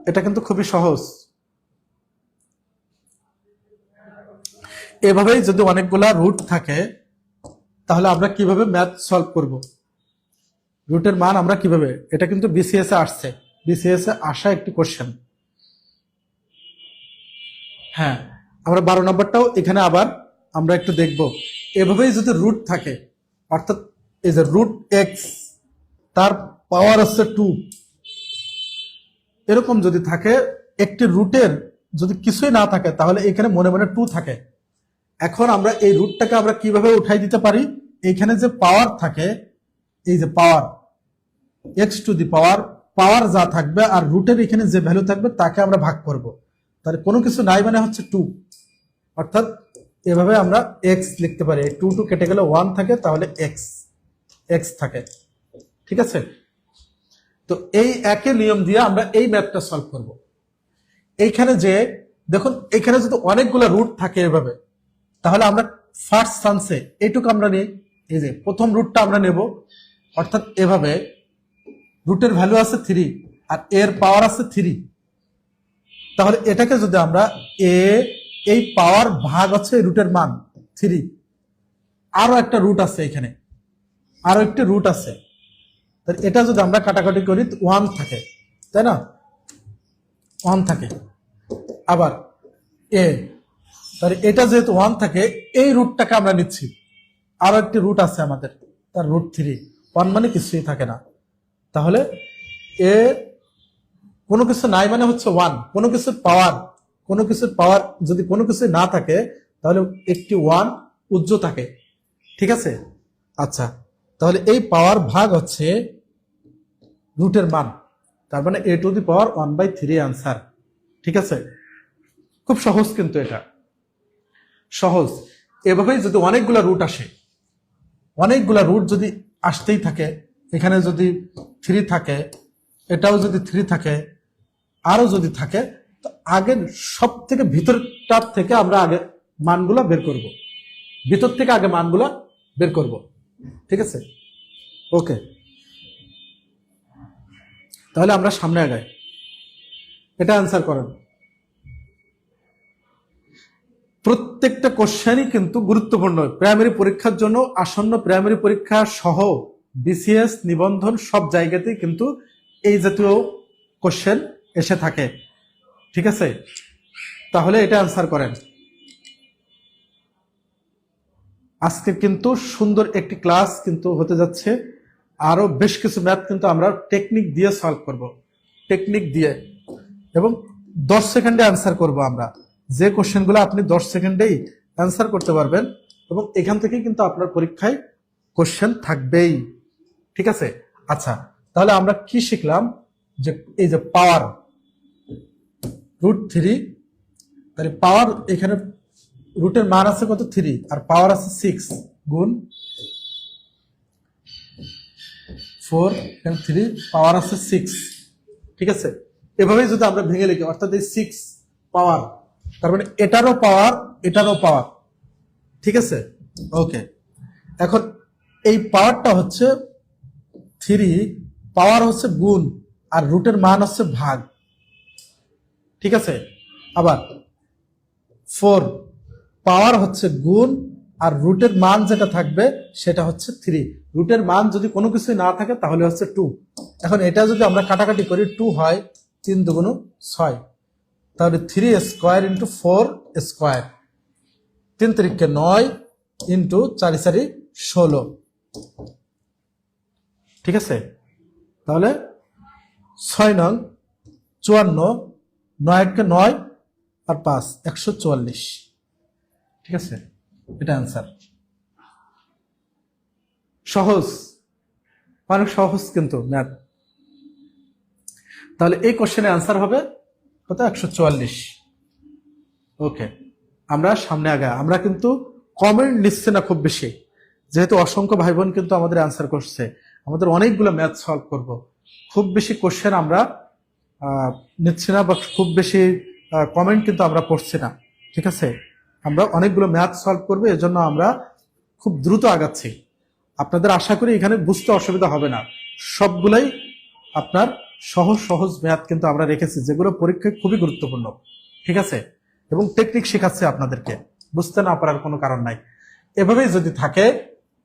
এটা কিন্তু খুবই সহজ। এভাবেই যদি অনেকগুলা রুট থাকে তাহলে আমরা কিভাবে ম্যাথ সলভ করব? রুটের মান আমরা কিভাবে, এটা কিন্তু বিসিএস এ আসছে, বিসিএস এ আসা একটি কোশ্চেন। হ্যাঁ, আমরা 12 নম্বরটাও এখানে আবার আমরা একটু দেখব। এভাবেই যদি রুট থাকে, অর্থাৎ এই যে √x, তার পাওয়ার হচ্ছে 2, এরকম যদি থাকে, একটি রুটের যদি কিছুই না থাকে তাহলে এখানে মনে মনে 2 থাকে। এখন আমরা এই রুটটাকে আমরা কিভাবে উঠাই দিতে পারি? এইখানে যে পাওয়ার থাকে, এই যে পাওয়ার পাওয়ার যা থাকবে আর রুটের এখানে যে ভ্যালু থাকবে তাকে আমরা ভাগ করব। তাহলে কোনো কিছু নাই মানে হচ্ছে 2, অর্থাৎ এভাবে আমরা x লিখতে পারি। 2 কেটে গেলে 1 থাকে, তাহলে x থাকে। ঠিক আছে, তো এই একই নিয়ম দিয়ে আমরা এই ম্যাথটা সলভ করব। এইখানে যে দেখুন, এখানে যদি অনেকগুলো রুট থাকে এভাবে, তাহলে আমরা ফার্স্ট চান্সে এইটুকু আমরা নিই, এই যে প্রথম রুটটা আমরা নেব, অর্থাৎ এভাবে রুটের ভ্যালু আছে 3 আর এর পাওয়ার আছে 3। তাহলে এটাকে যদি আমরা এই পাওয়ার ভাগ হচ্ছে রুটের মান 3, আরো একটা রুট আছে, এখানে আরো একটি রুট আছে, তাহলে এটা যদি আমরা কাটাকাটি করি 1 থাকে, তাই না? 1 থাকে। আবার তাহলে এটা যেহেতু 1 থাকে, এই রুটটাকে আমরা নিচ্ছি, আরো একটি রুট আছে আমাদের, তার √3। 1 মানে কিছুই থাকে না, তাহলে কোনো কিছু নাই মানে হচ্ছে 1। কোনো কিছুর পাওয়ার যদি কোনো কিছু না থাকে তাহলে একটি 1 উজ্জ থাকে। ঠিক আছে, আচ্ছা, তাহলে এই পাওয়ার ভাগ হচ্ছে রুটের মান, তার মানে a⁴ আনসার। ঠিক আছে, খুব সহজ কিন্তু, এটা সহজ। এভাবেই যদি অনেকগুলা রুট আসে, অনেকগুলা রুট যদি আসতেই থাকে, এখানে যদি 3 থাকে, এটাও যদি 3 থাকে, আরো যদি থাকে, তো আগে সব থেকে ভিতরটার থেকে আমরা আগে মানগুলা বের করব, ভিতর থেকে আগে মানগুলা বের করব। ঠিক আছে, ওকে, তাহলে আমরা সামনে আগাই। এটা অ্যান্সার করেন। প্রত্যেকটা কোশ্চেনই কিন্তু গুরুত্বপূর্ণ। প্রাইমারি পরীক্ষার জন্য, আসন্ন প্রাইমারি পরীক্ষা সহ বিসিএস নিবন্ধন সব জায়গাতেই কিন্তু এই জাতীয় কোশ্চেন এসে থাকে। ঠিক আছে, তাহলে এটা অ্যান্সার করেন। আজকে কিন্তু সুন্দর একটি ক্লাস কিন্তু হতে যাচ্ছে। আরো বেশ কিছু ম্যাথ কিন্তু আমরা টেকনিক দিয়ে সলভ করব, টেকনিক দিয়ে। এবং 10 সেকেন্ডে অ্যান্সার করব আমরা। যে কোশ্চেনগুলো আপনি 10 সেকেন্ডেই অ্যান্সার করতে পারবেন, এবং এখান থেকে কিন্তু আপনার পরীক্ষায় কোশ্চেন থাকবেই। ঠিক আছে? আচ্ছা, তাহলে আমরা কি শিখলাম? যে এই যে পাওয়ার √3, তাহলে পাওয়ার এখানে রুটের মান আছে কত? 3, আর পাওয়ার আছে 6 গুণ 4 এখানে 3, পাওয়ার আছে 6। ঠিক আছে? এভাবেই যদি আমরা ভেঙে লিখি, অর্থাৎ এই 6 পাওয়ার, তার মানে এটারও পাওয়ার, এটারও পাওয়ার। ঠিক আছে? ওকে, এখন এই পাওয়ারটা হচ্ছে 3, পাওয়ার হচ্ছে গুণ, আর রুটের মান হচ্ছে ভাগ। ঠিক আছে? আবার 4, পাওয়ার হচ্ছে গুণ, আর রুটের মান যেটা থাকবে সেটা হচ্ছে 3। রুটের মান যদি কোনো কিছুই না থাকে তাহলে হচ্ছে 2। এখন এটা যদি আমরা কাটাকাটি করি, 2 হয় 3 দুগুণ 6, তাহলে 3 স্কোয়ার ইন্টু 4 স্কোয়ার, 3 3 9 ইন্টু 4 4 16। ঠিক আছে? তাহলে 6 নং 54, 9 9 আর 5 144। ঠিক আছে? এটা অ্যান্সার। সহজ, অনেক সহজ কিন্তু ম্যাথ। তাহলে এই কোশ্চেনের অ্যান্সার হবে কত? 144। ওকে, আমরা সামনে আগাই। আমরা কিন্তু কমেন্ট নিচ্ছে না খুব বেশি, যেহেতু অসংখ্য ভাই বোন কিন্তু আমাদের অ্যান্সার করছে, আমাদের অনেকগুলো ম্যাথ সলভ করব, খুব বেশি কোশ্চেন আমরা নিচ্ছি না, বা খুব বেশি কমেন্ট কিন্তু আমরা পড়ছি না। ঠিক আছে? আমরা অনেকগুলো ম্যাথ সলভ করবো, এজন্য আমরা খুব দ্রুত আগাচ্ছি। আপনাদের আশা করি এখানে বুঝতে অসুবিধা হবে না। সবগুলাই আপনার সহজ সহজ ম্যাথ কিন্তু আমরা রেখেছি, যেগুলো পরীক্ষায় খুবই গুরুত্বপূর্ণ। ঠিক আছে? এবং টেকনিক শেখাচ্ছে আপনাদেরকে, বুঝতে না পারার কোনো কারণ নাই। এভাবেই যদি থাকে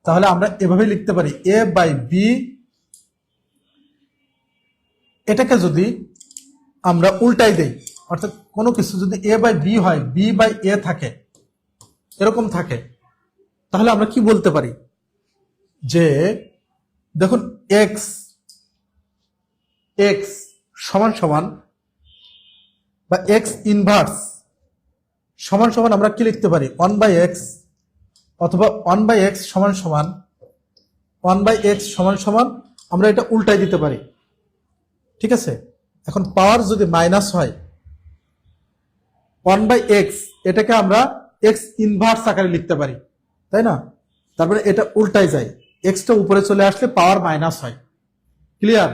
তাহলে আমরা এভাবেই লিখতে পারি, এ বাই বি, এটাকে যদি আমরা উল্টাই দেই, অর্থাৎ কোনো কিছু যদি এ বাই বি হয়, বি বাই এ থাকে, এরকম থাকে, তাহলে আমরা কি বলতে পারি? যে দেখুন, এক্স এক্স সমান সমান, বা এক্স ইনভার্স সমান সমান, আমরা কি লিখতে পারি? 1/x, অথবা 1/x সমান সমান 1/x সমান সমান, আমরা এটা উল্টাই দিতে পারি। ঠিক আছে? এখন পাওয়ার যদি মাইনাস হয়, 1/x এটাকে আমরা এক্স ইনভার্স আকারে লিখতে পারি, তাই না? তারপরে এটা উল্টাই যায়, এক্সটা উপরে চলে আসলে পাওয়ার মাইনাস হয়। ক্লিয়ার?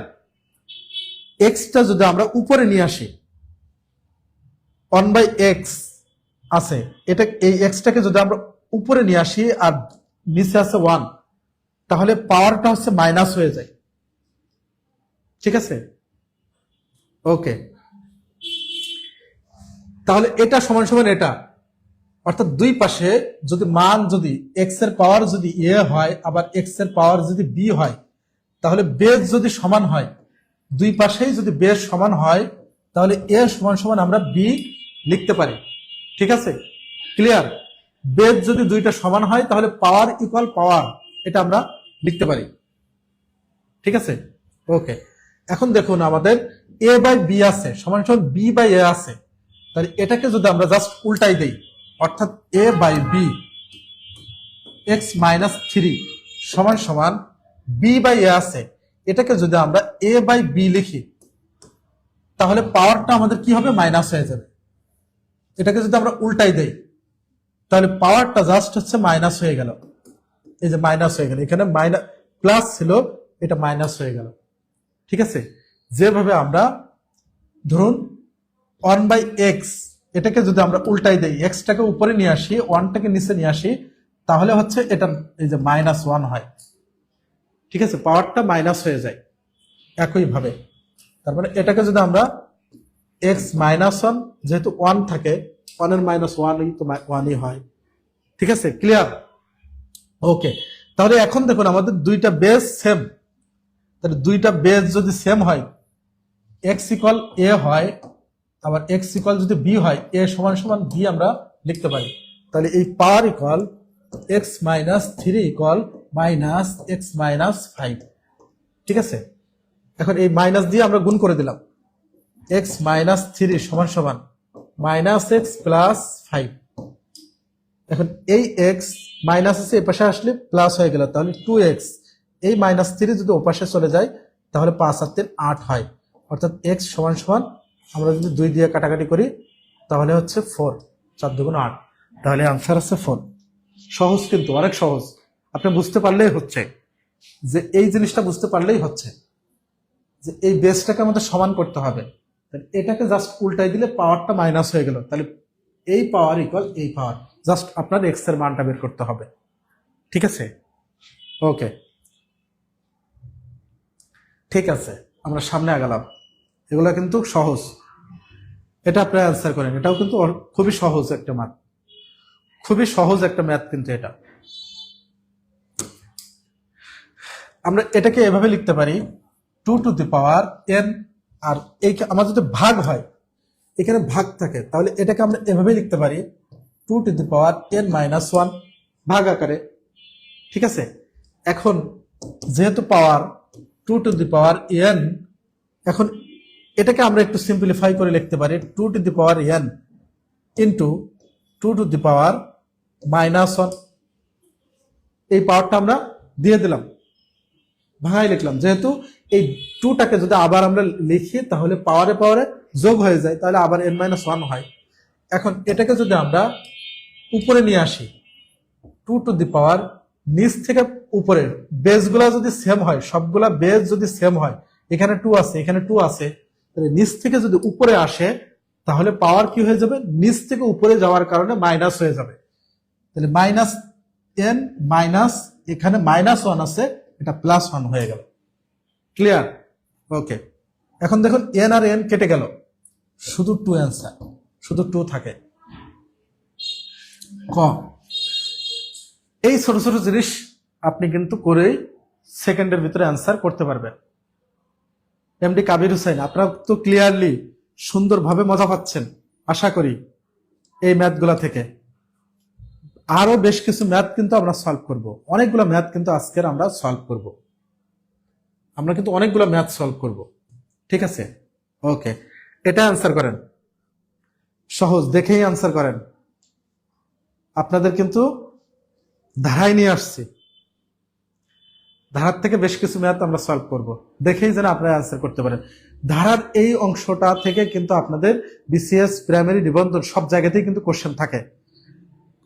এক্সটা যদি আমরা উপরে নিয়ে আসি, 1/x আছে, এটা এই এক্সটাকে যদি আমরা উপরে নিয়ে আসি আর নিচে আছে 1, তাহলে পাওয়ারটা হচ্ছে মাইনাস হয়ে যায়। ঠিক আছে? ওকে, তাহলে এটা সমান সমান এটা, অর্থাৎ দুই পাশে যদি মান, যদি এক্স এর পাওয়ার যদি এ হয়, আবার এক্স এর পাওয়ার যদি বি হয়, তাহলে বেস যদি সমান হয়, দুই পাশেই যদি বেস সমান হয়, তাহলে এ সমান সমান আমরা বি লিখতে পারি। ঠিক আছে? ক্লিয়ার? বেস যদি দুইটা সমান হয়, তাহলে পাওয়ার ইকুয়াল পাওয়ার, এটা আমরা লিখতে পারি। ঠিক আছে? ওকে, এখন দেখুন, আমাদের এ বাই বি আছে সমান সমান বি বাই এ আছে, তাহলে এটাকে যদি আমরা জাস্ট উল্টাই দেই, অর্থাৎ এ বাই বি এক্স মাইনাস 3 সমান সমান বি বাই এ আছে, এটাকে যদি আমরা এ বাই বি লিখি, তাহলে পাওয়ারটা আমাদের কি হবে? মাইনাস হয়ে যাবে। এটাকে যদি আমরা উল্টাই দেই, তাহলে পাওয়ারটা জাস্ট হচ্ছে মাইনাস হয়ে গেল। এই যে মাইনাস হয়ে গেল, এখানে মাইনাস প্লাস ছিল, এটা মাইনাস হয়ে গেল। ঠিক আছে? যেভাবে আমরা ধরুন 1/x, এটাকে যদি আমরা উল্টাই দেই, এক্সটাকে উপরে নিয়ে আসি, 1টাকে নিচে নিয়ে আসি, তাহলে হচ্ছে এটা এই যে -1 হয়। ঠিক আছে? পাওয়ারটা মাইনাস হয়ে যায় একইভাবে। তারপরে এটাকে যদি আমরা x -1, যেহেতু 1 থাকে, 1 এর -1 তো 1ই হয়। ঠিক আছে? ক্লিয়ার? ওকে, তাহলে এখন দেখুন, আমাদের দুইটা বেস সেম, তাহলে দুইটা বেস যদি সেম হয়, এক্স ইকুয়াল এ হয়, আবার এক্স ইকুয়াল যদি বি হয়, এ সমান সমান বি আমরা লিখতে পারি। তাহলে এই পাওয়ার equal x minus 3 equal minus x minus 5। ঠিক আছে? এখন এই মাইনাস দিয়ে আমরা গুণ করে দিলাম, এক্স মাইনাস থ্রি সমান সমান মাইনাস এক্স প্লাস ফাইভ। এখন এই এক্স মাইনাস আছে এ পাশে আসলে প্লাস হয়ে গেল, তাহলে 2x, এই মাইনাস থ্রি যদি ওপাশে চলে যায় তাহলে 5 আর 3 8 হয়, অর্থাৎ এক্স সমান সমান আমরা যদি 2 দিয়ে কাটাকাটি করি তাহলে হচ্ছে 4, 4 দুগুণ 8, তাহলে আনসার আছে 4। সহজ, কিন্তু অনেক সহজ, আপনি বুঝতে পারলেই হচ্ছে, যে এই জিনিসটা বুঝতে পারলেই হচ্ছে যে এই বেসটাকে আমাদের সমান করতে হবে। এটাকে জাস্ট উল্টাই দিলে পাওয়ারটা মাইনাস হয়ে গেল, তাহলে এই পাওয়ার ইকুয়াল এই পাওয়ার, জাস্ট আপনার এক্স এর মানটা বের করতে হবে। ঠিক আছে, ওকে, ঠিক আছে, আমরা সামনে আগালাম। এগুলো কিন্তু সহজ, এটা আপনি অ্যান্সার করেন, এটাও কিন্তু খুবই সহজ একটা ম্যাথ, খুবই সহজ একটা ম্যাথ কিন্তু এটা। আমরা এটাকে এভাবে লিখতে পারি 2 টু দি পাওয়ার n, আর এই আমার যদি ভাগ হয়, এখানে ভাগ থাকে, তাহলে এটাকে আমরা এভাবে লিখতে পারি 2 to the power n minus 1 ভাগ আকারে। ঠিক আছে, এখন যেহেতু পাওয়ার 2 টু দি পাওয়ার n, এখন এটাকে আমরা একটু সিম্পলিফাই করে লিখতে পারি 2 to the power n into 2 to the power minus 1। এই পাওয়ারটা আমরা দিয়ে দিলাম, ভাঙাই লিখলাম, যেহেতু এই 2টাকে যদি আবার আমরা লিখি তাহলে পাওয়ারে পাওয়ারে যোগ হয়ে যায়, তাহলে আবার n মাইনাস 1 হয়। এখন এটাকে যদি আমরা উপরে নিয়ে আসি 2 টু দি পাওয়ার, নিচ থেকে উপরে বেসগুলা যদি সেম হয়, সবগুলা বেস যদি সেম হয়, এখানে 2 আছে এখানে 2 আছে, তাহলে নিচ থেকে যদি উপরে আসে তাহলে পাওয়ার কি হয়ে যাবে, নিচ থেকে উপরে যাওয়ার কারণে মাইনাস হয়ে যাবে, তাহলে মাইনাস n মাইনাস এখানে মাইনাস 1 আছে, এটা প্লাস 1 হয়ে গেল। ক্লিয়ার, ওকে। এখন দেখুন n আর n কেটে গেল, শুধু 2 অ্যান্সার, শুধু 2 থাকে। ক, এই ছোট ছোট জিনিস আপনি কিন্তু করেই সেকেন্ডের ভিতরে অ্যান্সার করতে পারবেন। এমডি কাবির হোসেন, আপনারা তো ক্লিয়ারলি সুন্দরভাবে মজা পাচ্ছেন আশা করি এই ম্যাথগুলা থেকে। আরো বেশ কিছু ম্যাথ কিন্তু আমরা সলভ করব, অনেকগুলো ম্যাথ কিন্তু আজকের আমরা সলভ করব, আমরা কিন্তু অনেকগুলো ম্যাথ সলভ করব। ঠিক আছে, ওকে, এটা অ্যান্সার করেন, সহজ দেখেই অ্যান্সার করেন। আপনাদের কিন্তু ধারায় নিয়ে আসছি, ধারার থেকে বেশ কিছু ম্যাথ আমরা সলভ করব, দেখেই যেন আপনারা অ্যান্সার করতে পারেন। ধারার এই অংশটা থেকে কিন্তু আপনাদের বিসিএস, প্রাইমারি, নিবন্ধন সব জায়গাতেই কিন্তু কোশ্চেন থাকে,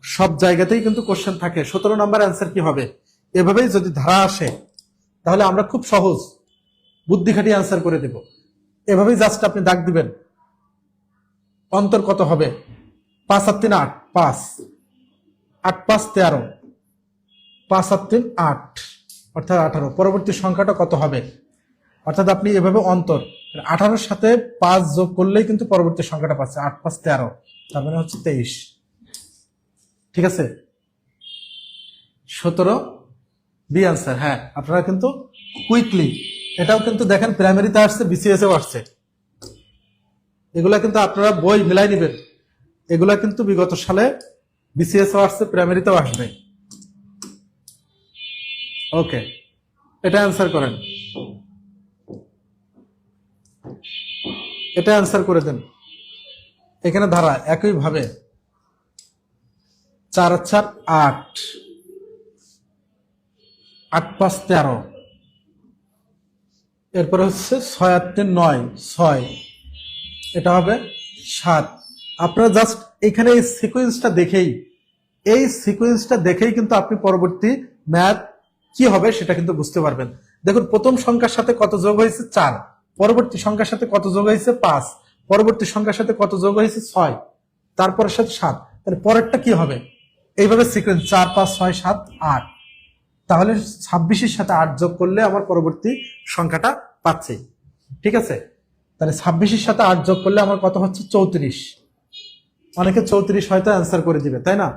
সব জায়গাতেই কিন্তু কোশ্চেন থাকে। 17 নম্বর অ্যান্সার কি হবে, এভাবেই যদি ধারা আসে তাহলে আমরা খুব সহজ বুদ্ধি খাটিয়ে অ্যান্সার করে দেব। এভাবেই জাস্ট আপনি দাগ দিবেন, অন্তর কত হবে, 5 আর 3 8, 5 8 5 13, 5 আর 3 8, অর্থাৎ 18। পরবর্তী সংখ্যাটা কত হবে, অর্থাৎ আপনি এভাবে অন্তর 18-র সাথে 5 যোগ করলেই কিন্তু পরবর্তী সংখ্যাটা পাচ্ছে, 8 5 13, তার মানে হচ্ছে 23। ঠিক আছে, 17 বি আনসার। হ্যাঁ, আপনারা কিন্তু কুইকলি, এটাও কিন্তু দেখেন প্রাইমারিতে আসছে, বিসিএস এও আসছে, এগুলা কিন্তু আপনারা বই মিলাই নেবেন, এগুলা কিন্তু বিগত সালে বিসিএস ও আসছে, প্রাইমারিতেও আসবে। ওকে, এটা অ্যান্সার করেন, এটা অ্যান্সার করে দেন। এখানে ধারা একইভাবে 4 আর 4 8, 8 5 13, এরপরে হচ্ছে 6 আর 3 9, 6, এটা হবে 7। আপনারা জাস্ট এখানে এই সিকোয়েন্সটা দেখেই, এই সিকোয়েন্সটা দেখেই কিন্তু আপনি পরবর্তী ম্যাথ কি হবে সেটা কিন্তু বুঝতে পারবেন। দেখুন, প্রথম সংখ্যার সাথে কত যোগ হয়েছে 4, পরবর্তী সংখ্যার সাথে কত যোগ হয়েছে 5, পরবর্তী সংখ্যার সাথে কত যোগ হয়েছে 6, তারপরের সাথে 7, তাহলে পরেরটা কি হবে, এইভাবে সিকোয়েন্স 4 5 6 7 8, তাহলে 26-এর সাথে 8 যোগ করলে আমার পরবর্তী সংখ্যাটা পাচ্ছি। ঠিক আছে, তাহলে 26-এর সাথে 8 যোগ করলে আমার কত হচ্ছে 34। অনেকে 34 হয়তো অ্যান্সার করে দিবে, তাই না?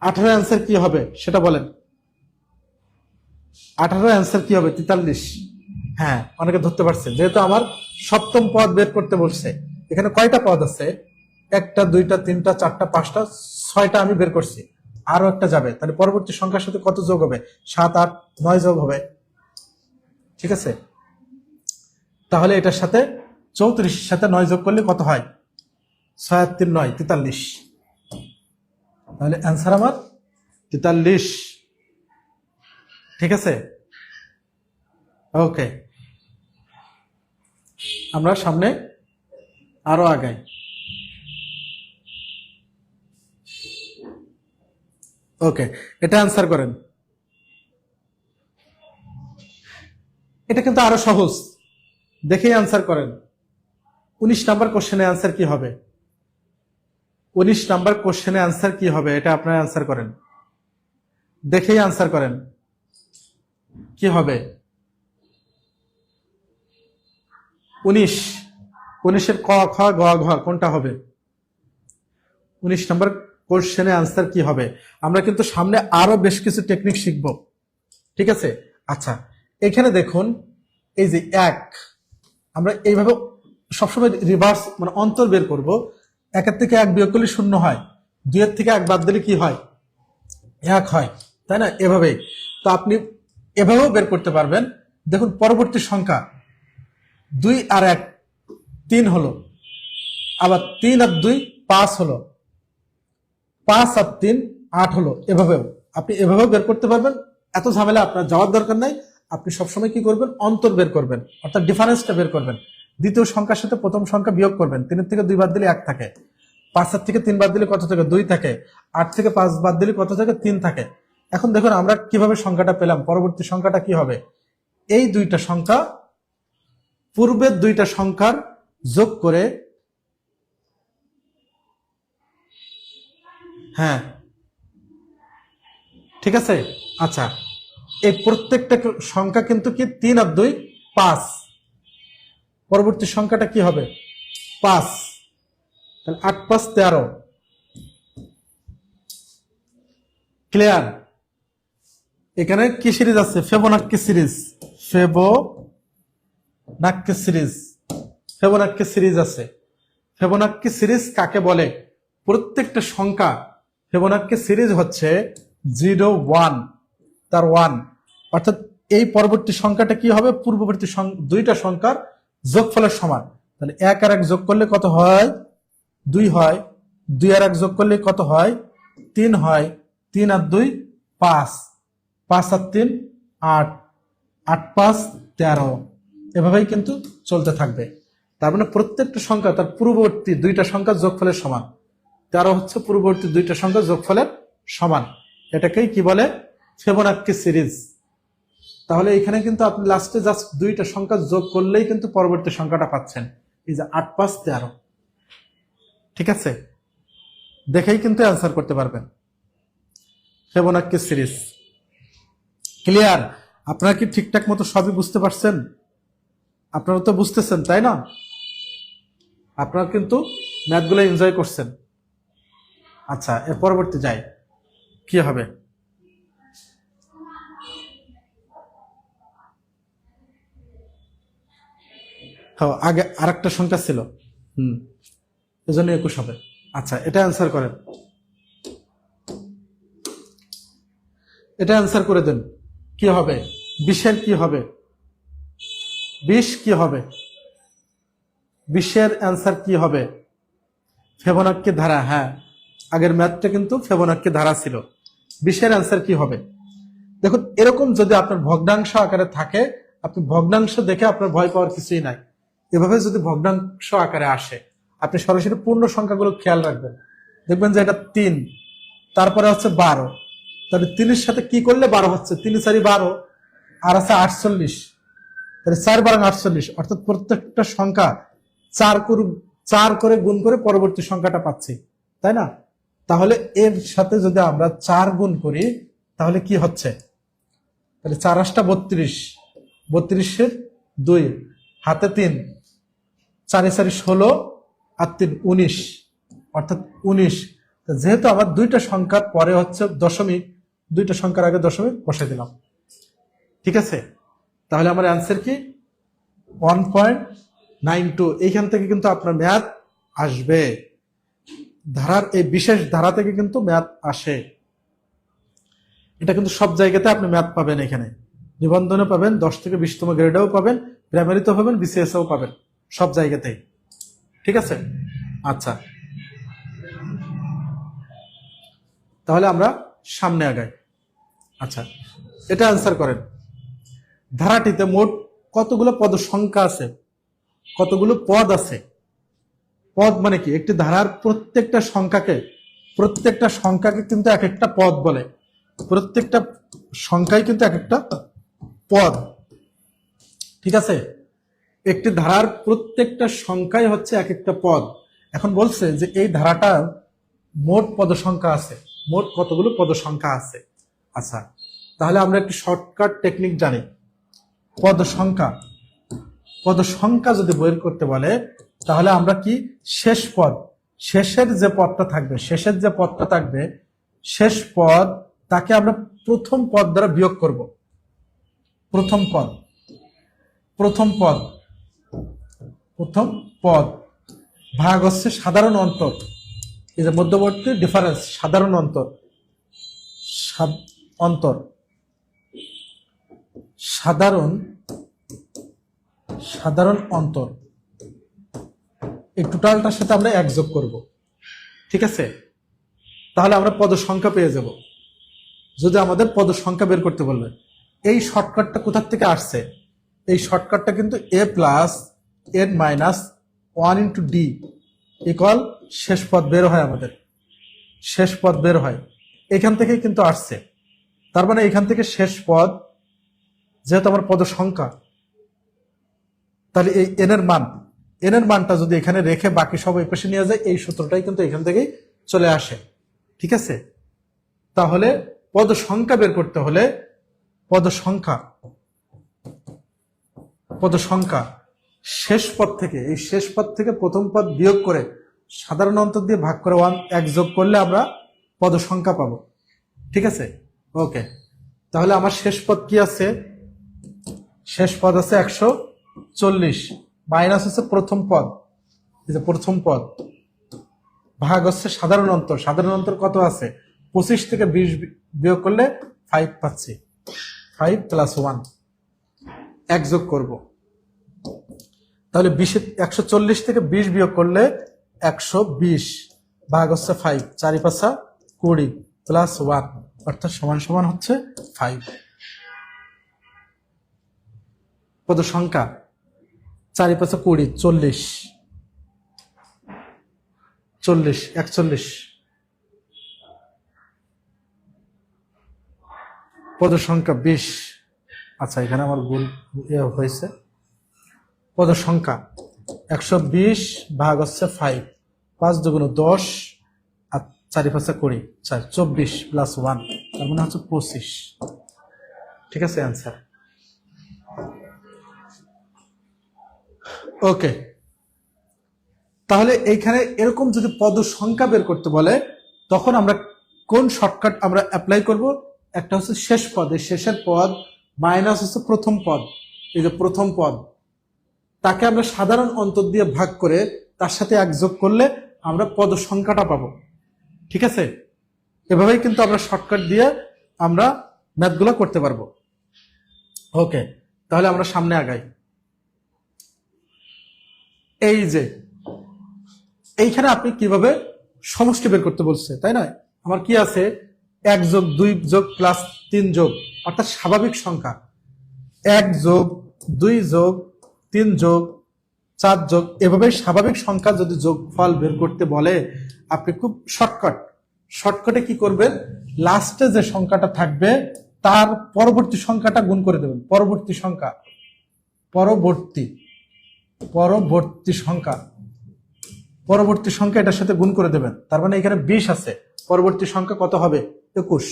18 অ্যান্সার কি হবে সেটা বলেন, 18 অ্যান্সার কি হবে 43। হ্যাঁ, অনেকে ধরতে পারছে, যেহেতু আমার সপ্তম পদ বের করতে বলছে। এখানে কয়টা পদ আছে, 1টা 2টা 3টা 4টা 5টা 6টা আমি বের করছি, আরো একটা যাবে, তাহলে পরবর্তী সংখ্যার সাথে কত যোগ হবে, 7 8 9 যোগ হবে। ঠিক আছে, তাহলে এটার সাথে 34 সাথে 9 যোগ করলে কত হয়? 6 আর 3 9, 43। তাহলে অ্যান্সার আমার 43। ঠিক আছে, ওকে, আমরা সামনে আরো আগাই। ওকে, এটা অ্যান্সার করেন। এটা কিন্তু আরো সহজ, দেখেই অ্যান্সার করেন। 19 নাম্বার কোশ্চেনে অ্যান্সার কি হবে? 19 নাম্বার কোশ্চেনে অ্যান্সার কি হবে এটা আপনারা অ্যান্সার করেন, দেখেই অ্যান্সার করেন কি হবে। 19 ক খ গ ঘ কোনটা হবে? 19 নাম্বার কোশ্চেনে অ্যান্সার কি হবে? আমরা কিন্তু সামনে আরো বেশ কিছু টেকনিক শিখব। ঠিক আছে, আচ্ছা এখানে দেখুন, এই যে 1, আমরা এইভাবে সবসময় রিভার্স মানে অন্তর বের করব। 1 থেকে 1 বিয়োগ করলে 0 হয়, 2 থেকে 1 বাদ দিলে কি হয়? 1 হয়, তাই না? এভাবেই তো আপনি এভাবেও বের করতে পারবেন। দেখুন পরবর্তী সংখ্যা 2 আর 1 3 হলো, আবার 3 আর 2 5 হলো, 5 আর 3 8 হলো। এভাবেও আপনি এভাবেও বের করতে পারবেন, এত ঝামেলা আপনার যাওয়ার দরকার নাই। আপনি সবসময় কি করবেন? অন্তর বের করবেন, অর্থাৎ ডিফারেন্সটা বের করবেন। দ্বিতীয় সংখ্যার সাথে প্রথম সংখ্যা বিয়োগ করবেন। 3 থেকে 2 বাদ দিলে 1 থাকে, 5 থেকে 3 বাদ দিলে কত থাকে? 2 থাকে, 8 থেকে 5 বাদ দিলে কত থাকে? 3 থাকে। এখন দেখুন আমরা কিভাবে সংখ্যাটা পেলাম, পরবর্তী সংখ্যাটা কি হবে? এই দুইটা সংখ্যা পূর্বের দুইটা সংখ্যার যোগ করে, হ্যাঁ ঠিক আছে, আচ্ছা এই প্রত্যেকটা সংখ্যা কিন্তু কি 3 আর 2 5, পরবর্তী সংখ্যাটা কি হবে? 5, তাহলে 8 5 13। ক্লিয়ার? এখানে কি সিরিজ আছে? Fibonacci series, Fibonacci series, Fibonacci series আছে। ফিবোনাক্কি সিরিজ কাকে বলে? প্রত্যেকটা সংখ্যা ফিবোনাক্কি সিরিজ হচ্ছে 0 1 তার 1, অর্থাৎ এই পরবর্তী সংখ্যাটা কি হবে? পূর্ববর্তী দুইটা সংখ্যার যোগফলের সমান। তাহলে 1 আর 1 যোগ করলে কত হয়? 2 হয়, 2 আর 1 যোগ করলে কত হয়? 3 হয়, 3 আর 2 5, 5 আর 3 8, 8 5 13। এভাবেই কিন্তু চলতে থাকবে। তার মানে প্রত্যেকটা সংখ্যা তার পূর্ববর্তী দুইটা সংখ্যার যোগফলের সমান। 13 হচ্ছে পূর্ববর্তী দুইটা সংখ্যার যোগফলের সমান। এটাকেই কি বলে? Fibonacci series. তাহলে এখানে কিন্তু আপনি লাস্টে জাস্ট দুইটা সংখ্যা যোগ করলেই কিন্তু পরবর্তী সংখ্যাটা পাচ্ছেন, এই যে 8 5 13। ঠিক আছে, দেখেই কিন্তু অ্যান্সার করতে পারবেন। Fibonacci series clear? আপনারা কি ঠিকঠাক মতো সবই বুঝতে পারছেন? আপনারা তো বুঝতেছেন তাই না? আপনারা কিন্তু ম্যাথগুলো এনজয় করছেন। আচ্ছা এর পরবর্তী যাই, কি হবে? হ্যাঁ আগে আরেকটা সংখ্যা ছিল, এজন্য 21 হবে। আচ্ছা এটা অ্যান্সার করেন, এটা অ্যান্সার করে দেন। কি হবে? 20 কি হবে? 20 কি হবে? 20 অ্যান্সার কি হবে? ফিবোনাক্কি ধারা, হ্যাঁ আগের ম্যাথটা কিন্তু ফিবোনাক্কি ধারা ছিল। 20 অ্যান্সার কি হবে? দেখুন এরকম যদি আপনার ভগ্নাংশ আকারে থাকে, আপনি ভগ্নাংশ দেখে আপনার ভয় পাওয়ার কিছুই নাই। এভাবে যদি ভগ্নাংশ আকারে আসে, আপনি সরাসরি পূর্ণ সংখ্যাগুলো খেয়াল রাখবেন, দেখবেন যে এটা 3, তারপরে হচ্ছে 12, তাহলে 3-এর সাথে কি করলে 12 হচ্ছে? 3 4 12, আর আছে 48, তাহলে 4 12 48, অর্থাৎ প্রত্যেকটা সংখ্যা 4 করে গুণ করে পরবর্তী সংখ্যাটা পাচ্ছি, তাই না? তাহলে এর সাথে যদি আমরা 4 গুণ করি তাহলে কি হচ্ছে? তাহলে 4 8 32, 32-এর 2, হাতে 3, 4 4 16 আর 3 19, অর্থাৎ 19। যেহেতু আমার দুইটা সংখ্যার পরে হচ্ছে দশমিক, দুইটা সংখ্যার আগে দশমিক বসে দিলাম। ঠিক আছে, তাহলে আমার অ্যান্সার কি? 1.92। এইখান থেকে কিন্তু আপনার ম্যাথ আসবে, ধারার এই বিশেষ ধারা থেকে কিন্তু ম্যাথ আসে। এটা কিন্তু সব জায়গাতে আপনি ম্যাথ পাবেন, এখানে নিবন্ধনে পাবেন, 10 থেকে 20তম গ্রেডেও পাবেন, প্রাইমারিতেও পাবেন, বিসিএসও পাবেন, সব জায়গাতেই। ঠিক আছে, আচ্ছা তাহলে আমরা সামনে আগাই। আচ্ছা, এটা অ্যান্সার করেন। ধারাটিতে মোট কতগুলো পদ সংখ্যা আছে, কতগুলো পদ আছে? পদ মানে কি? একটি ধারার প্রত্যেকটা সংখ্যাকে কিন্তু এক একটা পদ বলে। প্রত্যেকটা সংখ্যাই কিন্তু এক একটা পদ। ঠিক আছে, একটি ধারার প্রত্যেকটা সংখ্যাই হচ্ছে এক একটা পদ। এখন বলছে যে এই ধারাটার মোট পদ সংখ্যা আছে, মোট কতগুলো পদ সংখ্যা আছে। আচ্ছা, তাহলে আমরা একটি শর্টকাট টেকনিক জানি। পদ সংখ্যা যদি বের করতে বলে, তাহলে আমরা কি শেষ পদ, শেষের যে পদটা থাকবে, শেষ পদ তাকে আমরা প্রথম পদ দ্বারা বিয়োগ করব। প্রথম পদ ভাগ হচ্ছে সাধারণ অন্তর, এই যে মধ্যবর্তী ডিফারেন্স, সাধারণ অন্তর, সাধারণ অন্তর, এই টোটালটার সাথে আমরা এক যোগ করব। ঠিক আছে, তাহলে আমরা পদ সংখ্যা পেয়ে যাব। যদি আমাদের পদ সংখ্যা বের করতে বলবে, এই শর্টকাটটা কোথা থেকে আসছে? এই শর্টকাটটা কিন্তু a plus n minus 1 into D equal শেষ পদ বের হয়, আমাদের শেষ পদ বের হয়, এখান থেকেই কিন্তু আসছে। তার মানে এখান থেকে শেষ পদ, যেহেতু আমার পদ সংখ্যা, তাহলে এই এন এর মানটা যদি এখানে রেখে বাকি সব এই পাশে নিয়ে যায়, এই সূত্রটাই কিন্তু এখান থেকেই চলে আসে। ঠিক আছে, তাহলে পদ সংখ্যা বের করতে হলে পদ সংখ্যা শেষ পদ থেকে, এই শেষ পদ থেকে প্রথম পদ বিয়োগ করে সাধারণ অন্তর দিয়ে ভাগ করে 1 এক যোগ করলে আমরা পদ সংখ্যা পাবো। ঠিক আছে, ওকে। তাহলে আমার শেষ পদ কি আছে? শেষ পদ আছে 140 মাইনাস হচ্ছে প্রথম পদ, এই যে প্রথম পদ, ভাগ হচ্ছে সাধারণ অন্তর কত আছে? 25 থেকে 20 বিয়োগ করলে 5 পাচ্ছি, 5 প্লাস 1 এক যোগ করব। তাহলে 140 থেকে 20 বিয়োগ করলে 120 ভাগ হচ্ছে 5, 4 5 20 প্লাস 1 অর্থাৎ সমান হচ্ছে 5। পদ সংখ্যা 4 5 20, 40, 41। পদ সংখ্যা 20। আচ্ছা, এখানে আমার ভুল হয়েছে। পদ সংখ্যা 120 ভাগ হচ্ছে 5, 5 2 10 আর 4 5 20, 24 প্লাস 1 তার মানে হচ্ছে 25। ঠিক আছে, অ্যান্সার। ওকে, তাহলে এইখানে এরকম যদি পদ সংখ্যা বের করতে বলে, তখন আমরা কোন শর্টকাট আমরা অ্যাপ্লাই করব? একটা হচ্ছে শেষ পদ, এই শেষের পদ মাইনাস হচ্ছে প্রথম পদ, এই যে প্রথম পদ, তাকে আমরা সাধারণ অন্তর দিয়ে ভাগ করে তার সাথে এক যোগ করলে আমরা পদ সংখ্যাটা পাবো। ঠিক আছে, এভাবেই কিন্তু আমরা শর্টকাট দিয়ে আমরা ম্যাথগুলো করতে পারবো। ওকে, তাহলে আমরা সামনে আগাই। এই যে এইখানে আপনি কিভাবে সমষ্টি বের করতে বলছে, তাই না? আমার কি আছে? 1 যোগ 2 যোগ প্লাস 3 যোগ, অর্থাৎ স্বাভাবিক সংখ্যা। 1 যোগ 2 যোগ 3 যোগ 4 যোগ, এভাবে স্বাভাবিক সংখ্যা যদি যোগফল বের করতে বলে, আপনি খুব শর্টকাটে কি করবেন? লাস্টে যে সংখ্যাটা থাকবে তার পরবর্তী সংখ্যাটা গুণ করে দেবেন। পরবর্তী সংখ্যা এটার সাথে গুণ করে দেবেন। তার মানে এখানে 20 আছে, পরবর্তী সংখ্যা কত হবে? 21।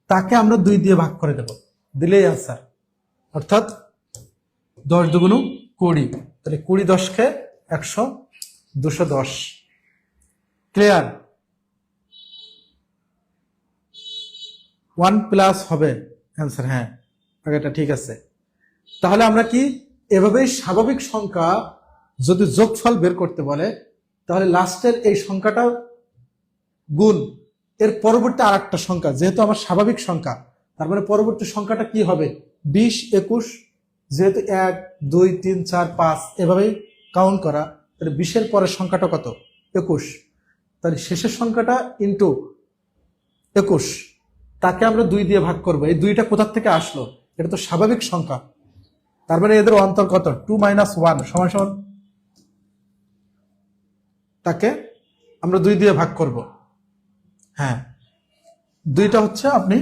তাকে আমরা 2 দিয়ে ভাগ করে দেব, দিলেই আনসার। অর্থাৎ 10 2 20, তাহলে 20 10 কে 100, 210। ক্লিয়ার? 1 প্লাস হবে অ্যান্সার। হ্যাঁ, আগেটা ঠিক আছে। তাহলে আমরা কি এভাবেই স্বাভাবিক সংখ্যা যদি যোগফল বের করতে বলে, তাহলে লাস্টের এই সংখ্যাটা গুণ এর পরবর্তী আর একটা সংখ্যা, যেহেতু আমার স্বাভাবিক সংখ্যা, তার মানে পরবর্তী সংখ্যাটা কি হবে? 20 21 যেহেতু 1 2 3 4 5 এভাবেই কাউন্ট করা, তাহলে 20-এর পরের সংখ্যাটা কত? 21। তাহলে শেষের সংখ্যাটা ইন্টু 21, তাকে আমরা 2 দিয়ে ভাগ করব। এই 2টা কোথা থেকে আসলো? এটা তো স্বাভাবিক সংখ্যা, তার মানে এদের অন্তর কত? 2 - 1 সমান সমান, তাকে আমরা 2 দিয়ে ভাগ করব। হ্যাঁ, 2টা হচ্ছে আপনি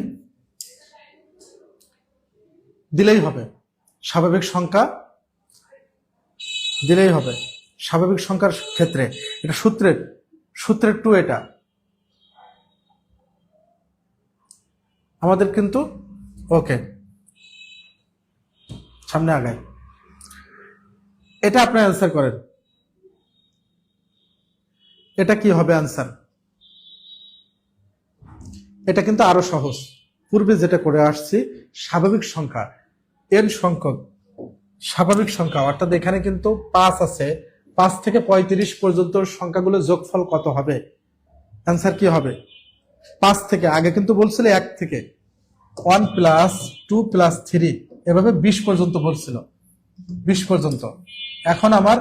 দিলেই হবে, স্বাভাবিক সংখ্যা দিলেই হবে। স্বাভাবিক সংখ্যার ক্ষেত্রে এটা সূত্রের 2 এটা আমাদের কিন্তু ওকে সামনে আগায়। এটা আপনি অ্যান্সার করেন, এটা কি হবে অ্যান্সার? এটা কিন্তু আরো সহজ। পূর্বে যেটা করে আসছি, স্বাভাবিক সংখ্যা n সংখ্যক স্বাভাবিক সংখ্যা, অর্থাৎ এখানে কিন্তু 5 আছে, 5 থেকে 35 পর্যন্ত সংখ্যাগুলো যোগফল কত হবে? অ্যান্সার কি হবে? 5 থেকে, আগে কিন্তু বলছিল 1 থেকে 1 + 2 + 3 এভাবে 20 পর্যন্ত বলছিল, 20 পর্যন্ত। এখন আমার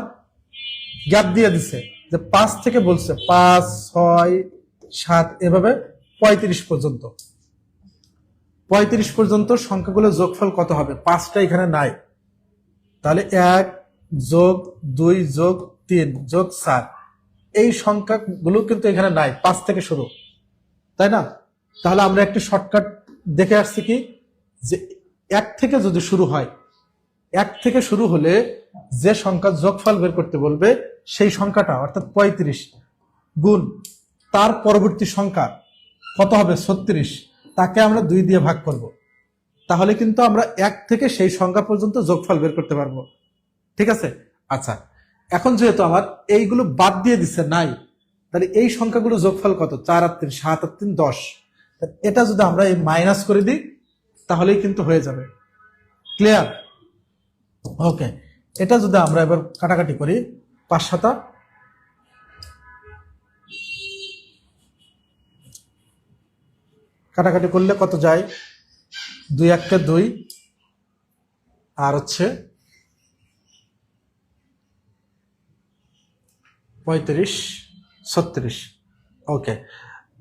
গ্যাপ দিয়ে দিছে যে 5 থেকে বলছে 5 6 7 এভাবে 35 পর্যন্ত। 35 পর্যন্ত সংখ্যাগুলো যোগফল কত হবে? 5টা এখানে নাই, তাহলে 1 + 2 + 3 + 4 এই সংখ্যাগুলো কিন্তু এখানে নাই, 5 থেকে শুরু, তাই না? তাহলে আমরা একটি শর্টকাট দেখে আসছি কি, যে 1 থেকে যদি শুরু হয়, 1 থেকে শুরু হলে যে সংখ্যা যোগফল বের করতে বলবে সেই সংখ্যাটা, অর্থাৎ 35 গুণ তার পরবর্তী সংখ্যা কত হবে? 36, তাকে আমরা 2 দিয়ে ভাগ করব। তাহলে কিন্তু আমরা 1 থেকে সেই সংখ্যা পর্যন্ত যোগফল বের করতে পারবো। ঠিক আছে? আচ্ছা, এখন যেহেতু আমার এইগুলো বাদ দিয়ে দিচ্ছে নাই, তাহলে এই সংখ্যাগুলো যোগফল কত? 4 আর 3 7 আর 3 10। এটা যদি আমরা এই মাইনাস করে দিই তাহলেই কিন্তু হয়ে যাবে। ক্লিয়ার? ওকে, এটা যদি আমরা এবার কাটাকাটি করি, 5 7 কাটাকাটি করলে কত যায়? 2 1 কে 2 আর হচ্ছে 35 36। ওকে,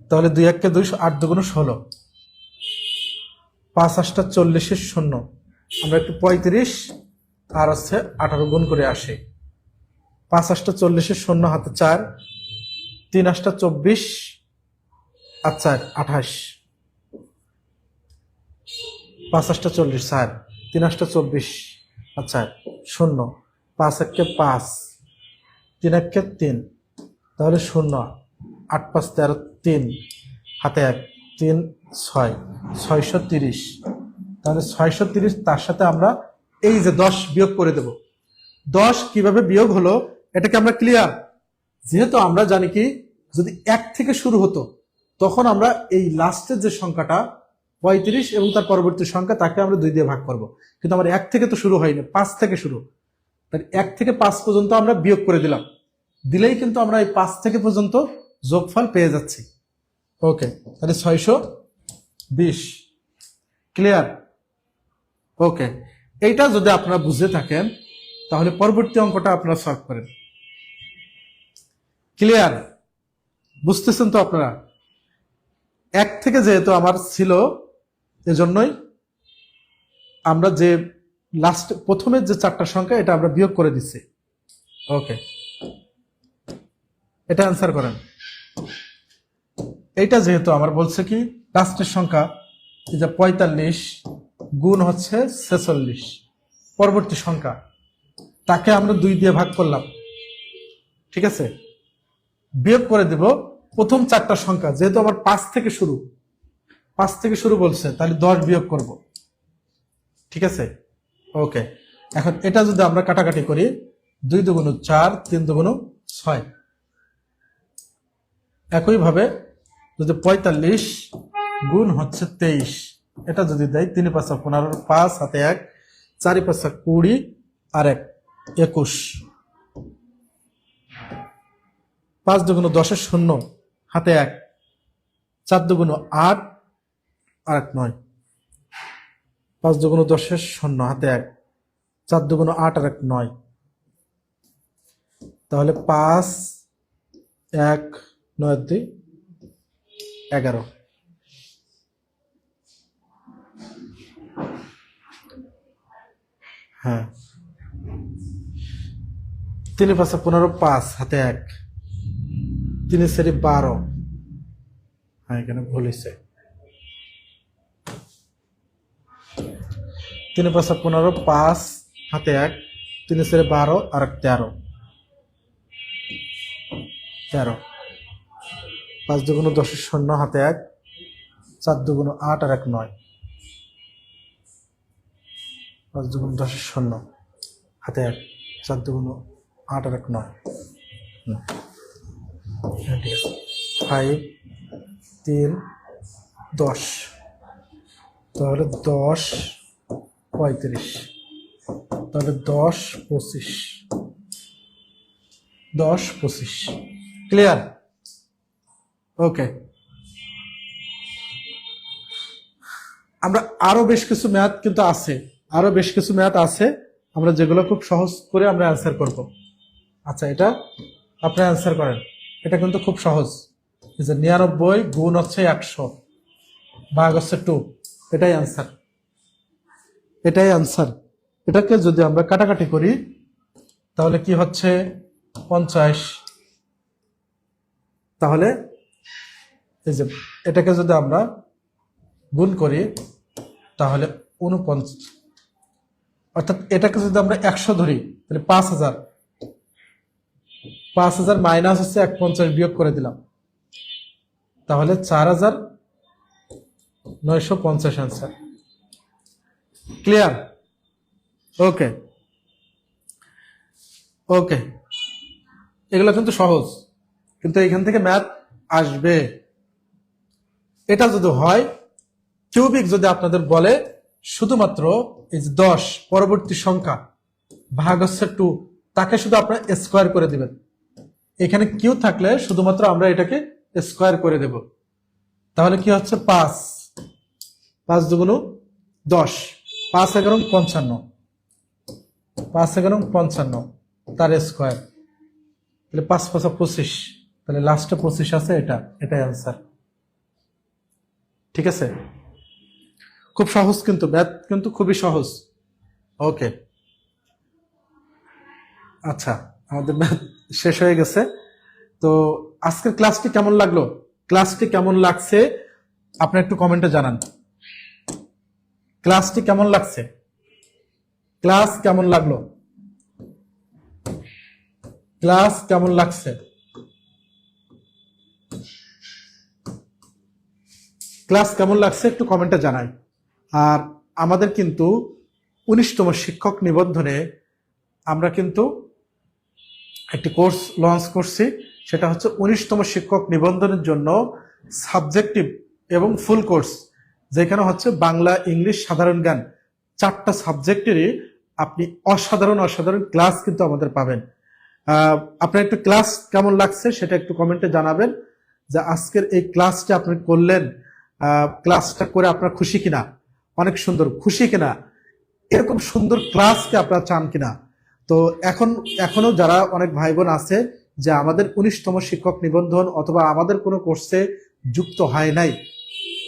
তাহলে 2 1 কে 2 8 2 16, 5 8 40 শূন্য, আমরা একটু 35 আর হচ্ছে 18 গুণ করে আসি। 5 8 40 শূন্য, হাতে 4, 3 8 24 আর 4 28, 5 8 40 4, 3 8 24 আর 4 শূন্য, 5 1 কে 5, 3 1 কে 3, তাহলে শূন্য, 8 5 13 3, হাতে 1 3 6 630, তাহলে 630, তার সাথে আমরা এই যে 10 বিয়োগ করে দেব। 10 কিভাবে বিয়োগ হলো এটাকে আমরা ক্লিয়ার। যেহেতু আমরা জানি কি, যদি 1 থেকে শুরু হতো তখন আমরা এই লাস্টের যে সংখ্যাটা 35 এবং তার পরবর্তী সংখ্যা, তাকে আমরা 2 দিয়ে ভাগ করব। কিন্তু আমার 1 থেকে তো শুরু হয়নি, 5 থেকে শুরু, তাই 1 থেকে 5 পর্যন্ত আমরা বিয়োগ করে দিলাম, দিলেই কিন্তু আমরা এই 5 থেকে পর্যন্ত যোগফল পেয়ে যাচ্ছি। ওকে, তাহলে 620। ক্লিয়ার? ওকে, এইটা যদি আপনারা বুঝে থাকেন তাহলে পরবর্তী অঙ্কটা আপনারা সলভ করেন। ক্লিয়ার? বুঝতেছেন তো আপনারা? 1 থেকে যেহেতু আমার ছিল, এজন্যই আমরা যে লাস্ট প্রথমের যে 4টা সংখ্যা এটা আমরা বিয়োগ করে দিচ্ছি। ওকে, এটা অ্যান্সার করেন। এইটা যেহেতু আমার বলছে কি, লাস্টের সংখ্যা এই যে 45 গুণ হচ্ছে 46, পরবর্তী সংখ্যা, তাকে আমরা 2 দিয়ে ভাগ করলাম। ঠিক আছে, বিয়োগ করে দেব প্রথম 4টা সংখ্যা, যেহেতু আমার 5 থেকে শুরু বলছে, তাহলে 10 বিয়োগ করব। ঠিক আছে? ওকে, এখন এটা যদি আমরা কাটাকাটি করি, 2 2 4, 3 2 6, একইভাবে যদি 45 গুণ হচ্ছে 23, এটা যদি দেয় 3 5 15, 5 হাতে 1, 4 5 20 আর 1 21, 5 2 10 শূন্য, হাতে 1, 4 2 8 আর 1 9, 5 2 10 শূন্য, হাতে 1, 4 দুগুণ 8 আর 1 9, তাহলে 5 1 9 2 11। হ্যাঁ, 3 5 15, 5 হাতে 1, 3 4 12। হ্যাঁ, এখানে ভুল হয়েছে। 3 5 15, 5 হাতে 1, 3 4 12 আর 13, 13। 5 দুগুণ 10 শূন্য হাতে 1, 4 দুগুণ 8 আর 1 9, 5 দুগুণ 10 শূন্য হাতে 1, 4 দুগুণ 8 আর 1 9। ঠিক আছে, 5 3 10, তাহলে 10 35, তাহলে 10 25, 10 25। ক্লিয়ার? ওকে, আমরা আরো বেশ কিছু ম্যাথ কিন্তু আছে, আরো বেশ কিছু ম্যাথ আছে আমরা যেগুলো খুব সহজ করে আমরা অ্যান্সার করব। আচ্ছা, এটা আপনি অ্যান্সার করেন, এটা কিন্তু খুব সহজ। এই যে 99 গুণ হচ্ছে 100 ভাগ হচ্ছে 2, এটাই অ্যান্সার, এটাই অ্যান্সার। এটাকে যদি আমরা কাটাকাটি করি তাহলে কি হচ্ছে 50। তাহলে এই যে এটাকে যদি আমরা গুণ করি তাহলে 49, অর্থাৎ এটাকে যদি আমরা 100 ধরি তাহলে 5000, 5000 মাইনাস হচ্ছে 150 বিয়োগ করে দিলাম, তাহলে 4950 অ্যান্সার। ক্লিয়ার? ওকে ওকে, এগুলো কিন্তু সহজ, কিন্তু এখান থেকে ম্যাথ আসবে। এটা যদি হয় কিউবিক, যদি আপনাদের বলে শুধুমাত্র এই যে 10 পরবর্তী সংখ্যা ভাগ হচ্ছে 2, তাকে শুধু আপনারা স্কোয়ার করে দিবেন। এখানে কিউ থাকলে শুধুমাত্র আমরা এটাকে স্কোয়ার করে দেব। তাহলে কি হচ্ছে 5 5 দুগুণ 10, 5 11 55, 5 11 55 তার স্কোয়ার, তাহলে 5 5 25, তাহলে লাস্টে 25 আছে, এটাই অ্যান্সার। ঠিক আছে, খুব সহজ কিন্তু ম্যাথ, কিন্তু খুবই সহজ। ওকে, আচ্ছা, আমাদের ম্যাথ শেষ হয়ে গেছে। তো আজকের ক্লাসটি কেমন লাগলো, ক্লাসটি কেমন লাগছে আপনি একটু কমেন্টে জানান। ক্লাসটি কেমন লাগছে, ক্লাস কেমন লাগলো, ক্লাস কেমন লাগছে, ক্লাস কেমন লাগছে একটু কমেন্টে জানাই। আর আমাদের কিন্তু 19তম শিক্ষক নিবন্ধনে আমরা কিন্তু একটি কোর্স লঞ্চ করছি, সেটা হচ্ছে 19তম শিক্ষক নিবন্ধনের জন্য সাবজেক্টিভ এবং ফুল কোর্স, যেখানে হচ্ছে বাংলা, ইংলিশ, সাধারণ জ্ঞান 4টা সাবজেক্টেরই আপনি অসাধারণ অসাধারণ ক্লাস কিন্তু আমাদের পাবেন। আপনার একটু ক্লাস কেমন লাগছে সেটা একটু কমেন্টে জানাবেন, যে আজকের এই ক্লাসটা আপনি করলেন, ক্লাসটা করে আপনার খুশি কিনা, অনেক সুন্দর খুশি কিনা, এরকম সুন্দর ক্লাসকে আপনারা চান কিনা। তো এখনো যারা অনেক ভাই বোন আছে যে আমাদের 19তম শিক্ষক নিবন্ধন অথবা আমাদের কোনো কোর্সে যুক্ত হয় নাই,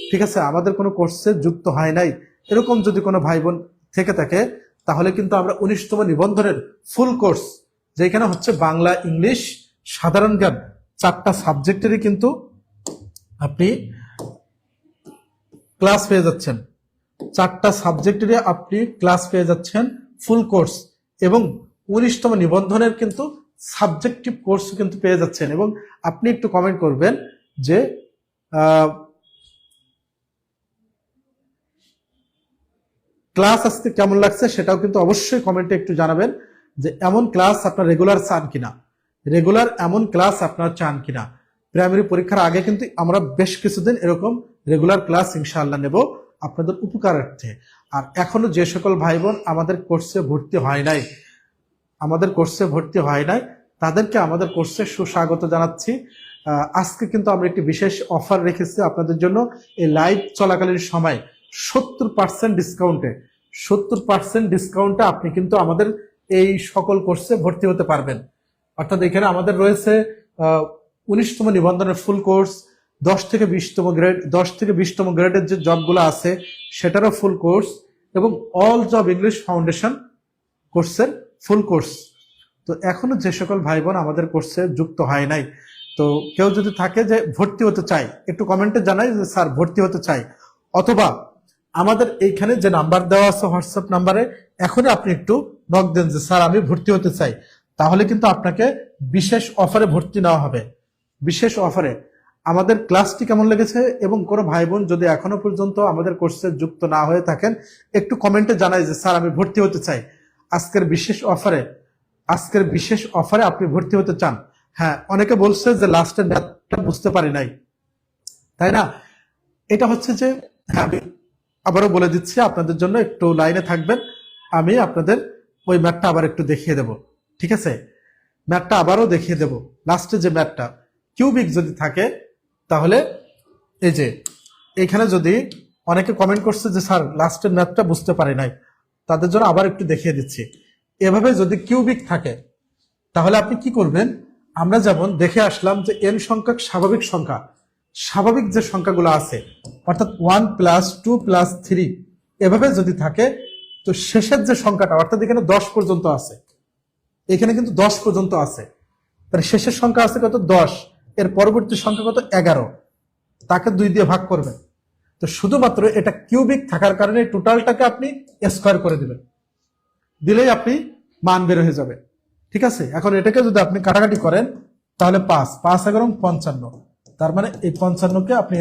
ঠিক আছে, আমাদের কোনো কোর্সে যুক্ত হয় নাই, এরকম যদি কোনো ভাই বোন থেকে থাকে, তাহলে কিন্তু আমরা 19তম নিবন্ধনের ফুল কোর্স, যেখানে হচ্ছে বাংলা, ইংলিশ, সাধারণ জ্ঞান 4টা সাবজেক্টেরই কিন্তু আপনি ক্লাস পেয়ে যাচ্ছেন, 4টা সাবজেক্টেরই আপনি ক্লাস পেয়ে যাচ্ছেন ফুল কোর্স, এবং 19তম নিবন্ধনের কিন্তু সাবজেক্টিভ কোর্স কিন্তু পেয়ে যাচ্ছেন। এবং আপনি একটু কমেন্ট করবেন যে ক্লাস আজকে কেমন লাগছে, সেটাও কিন্তু অবশ্যই কমেন্টে একটু জানাবেন, যে এমন ক্লাস আপনার রেগুলার চান কিনা, রেগুলার এমন ক্লাস আপনার চান কিনা। প্রাইমারি পরীক্ষার আগে কিন্তু আমরা বেশ কিছুদিন এরকম রেগুলার ক্লাস ইনশাআল্লাহ নেব আপনাদের উপকারার্থে। আর এখনো যে সকল ভাই বোন আমাদের কোর্সে ভর্তি হয় নাই, তাদেরকে আমাদের কোর্সে সুস্বাগত জানাচ্ছি। আজকে কিন্তু আমরা একটি বিশেষ অফার রেখেছি আপনাদের জন্য, এই লাইভ চলাকালীন সময় 70% ডিসকাউন্টে 70% ডিসকাউন্টে আপনি কিন্তু আমাদের এই সকল কোর্সে ভর্তি হতে পারবেন। অর্থাৎ এখানে আমাদের রয়েছে 19তম নিবন্ধনের ফুল কোর্স, 10 থেকে 20তম গ্রেডের যে জবগুলো আছে সেটারও ফুল কোর্স, এবং অল জব ইংলিশ ফাউন্ডেশন কোর্সের ফুল কোর্স। তো এখনো যে সকল ভাই বোন আমাদের কোর্সে যুক্ত হয় নাই, তো কেউ যদি থাকে যে ভর্তি হতে চায়, একটু কমেন্টে জানাই যে স্যার ভর্তি হতে চাই, অথবা আমাদের এইখানে যে নাম্বার দেওয়া আছে হোয়াটসঅ্যাপ নাম্বারে, এখনই আপনি একটু নক দেন যে স্যার আমি ভর্তি হতে চাই, তাহলে কিন্তু আপনাকে বিশেষ অফারে ভর্তি নেওয়া হবে। বিশেষ অফারে আমাদের ক্লাসটি কেমন লেগেছে, এবং কোনো ভাই বোন যদি এখনো পর্যন্ত আমাদের কোর্সে যুক্ত না হয়ে থাকেন, একটু কমেন্টে জানাই যে স্যার আমি ভর্তি হতে চাই। আজকের বিশেষ অফারে আপনি ভর্তি হতে চান। হ্যাঁ, অনেকে বলছে যে লাস্টের ম্যাথটা বুঝতে পারি নাই, তাই না? এটা হচ্ছে যে, হ্যাঁ আমি আবারও বলে দিচ্ছি আপনাদের জন্য, একটু লাইনে থাকবেন, আমি আপনাদের ওই ম্যাথটা আবার একটু দেখিয়ে দেব। ঠিক আছে, ম্যাথটা আবারও দেখিয়ে দেব। লাস্টে যে ম্যাথটা কিউবিক যদি থাকে, তাহলে এই যে এখানে যদি অনেকে কমেন্ট করছে যে স্যার লাস্টের ম্যাথটা বুঝতে পারি নাই, তাদের জন্য আবার একটু দেখিয়ে দিচ্ছি। এভাবে যদি কিউবিক থাকে তাহলে আপনি কি করবেন, আমরা যেমন দেখে আসলাম যে এন সংখ্যক স্বাভাবিক যে সংখ্যাগুলো আছে, অর্থাৎ 1 + 2 + 3 এভাবে যদি থাকে, তো শেষের যে সংখ্যাটা, অর্থাৎ এখানে 10 পর্যন্ত আছে, এখানে কিন্তু 10 পর্যন্ত আছে, তাহলে শেষের সংখ্যা আছে কত? 10। এর পরবর্তী সংখ্যা কত? 11। তাকে 2 দিয়ে ভাগ করবেন। তো শুধুমাত্র এটা কিউবিক থাকার কারণে টোটালটাকে আপনি স্কোয়ার করে দিবেন, দিলেই আপনি মান বের হয়ে যাবে। ঠিক আছে, এখন এটাকে যদি আপনি কাটাকাটি করেন, তাহলে 5 × 5 = 55, তার মানে এই 55কে আপনি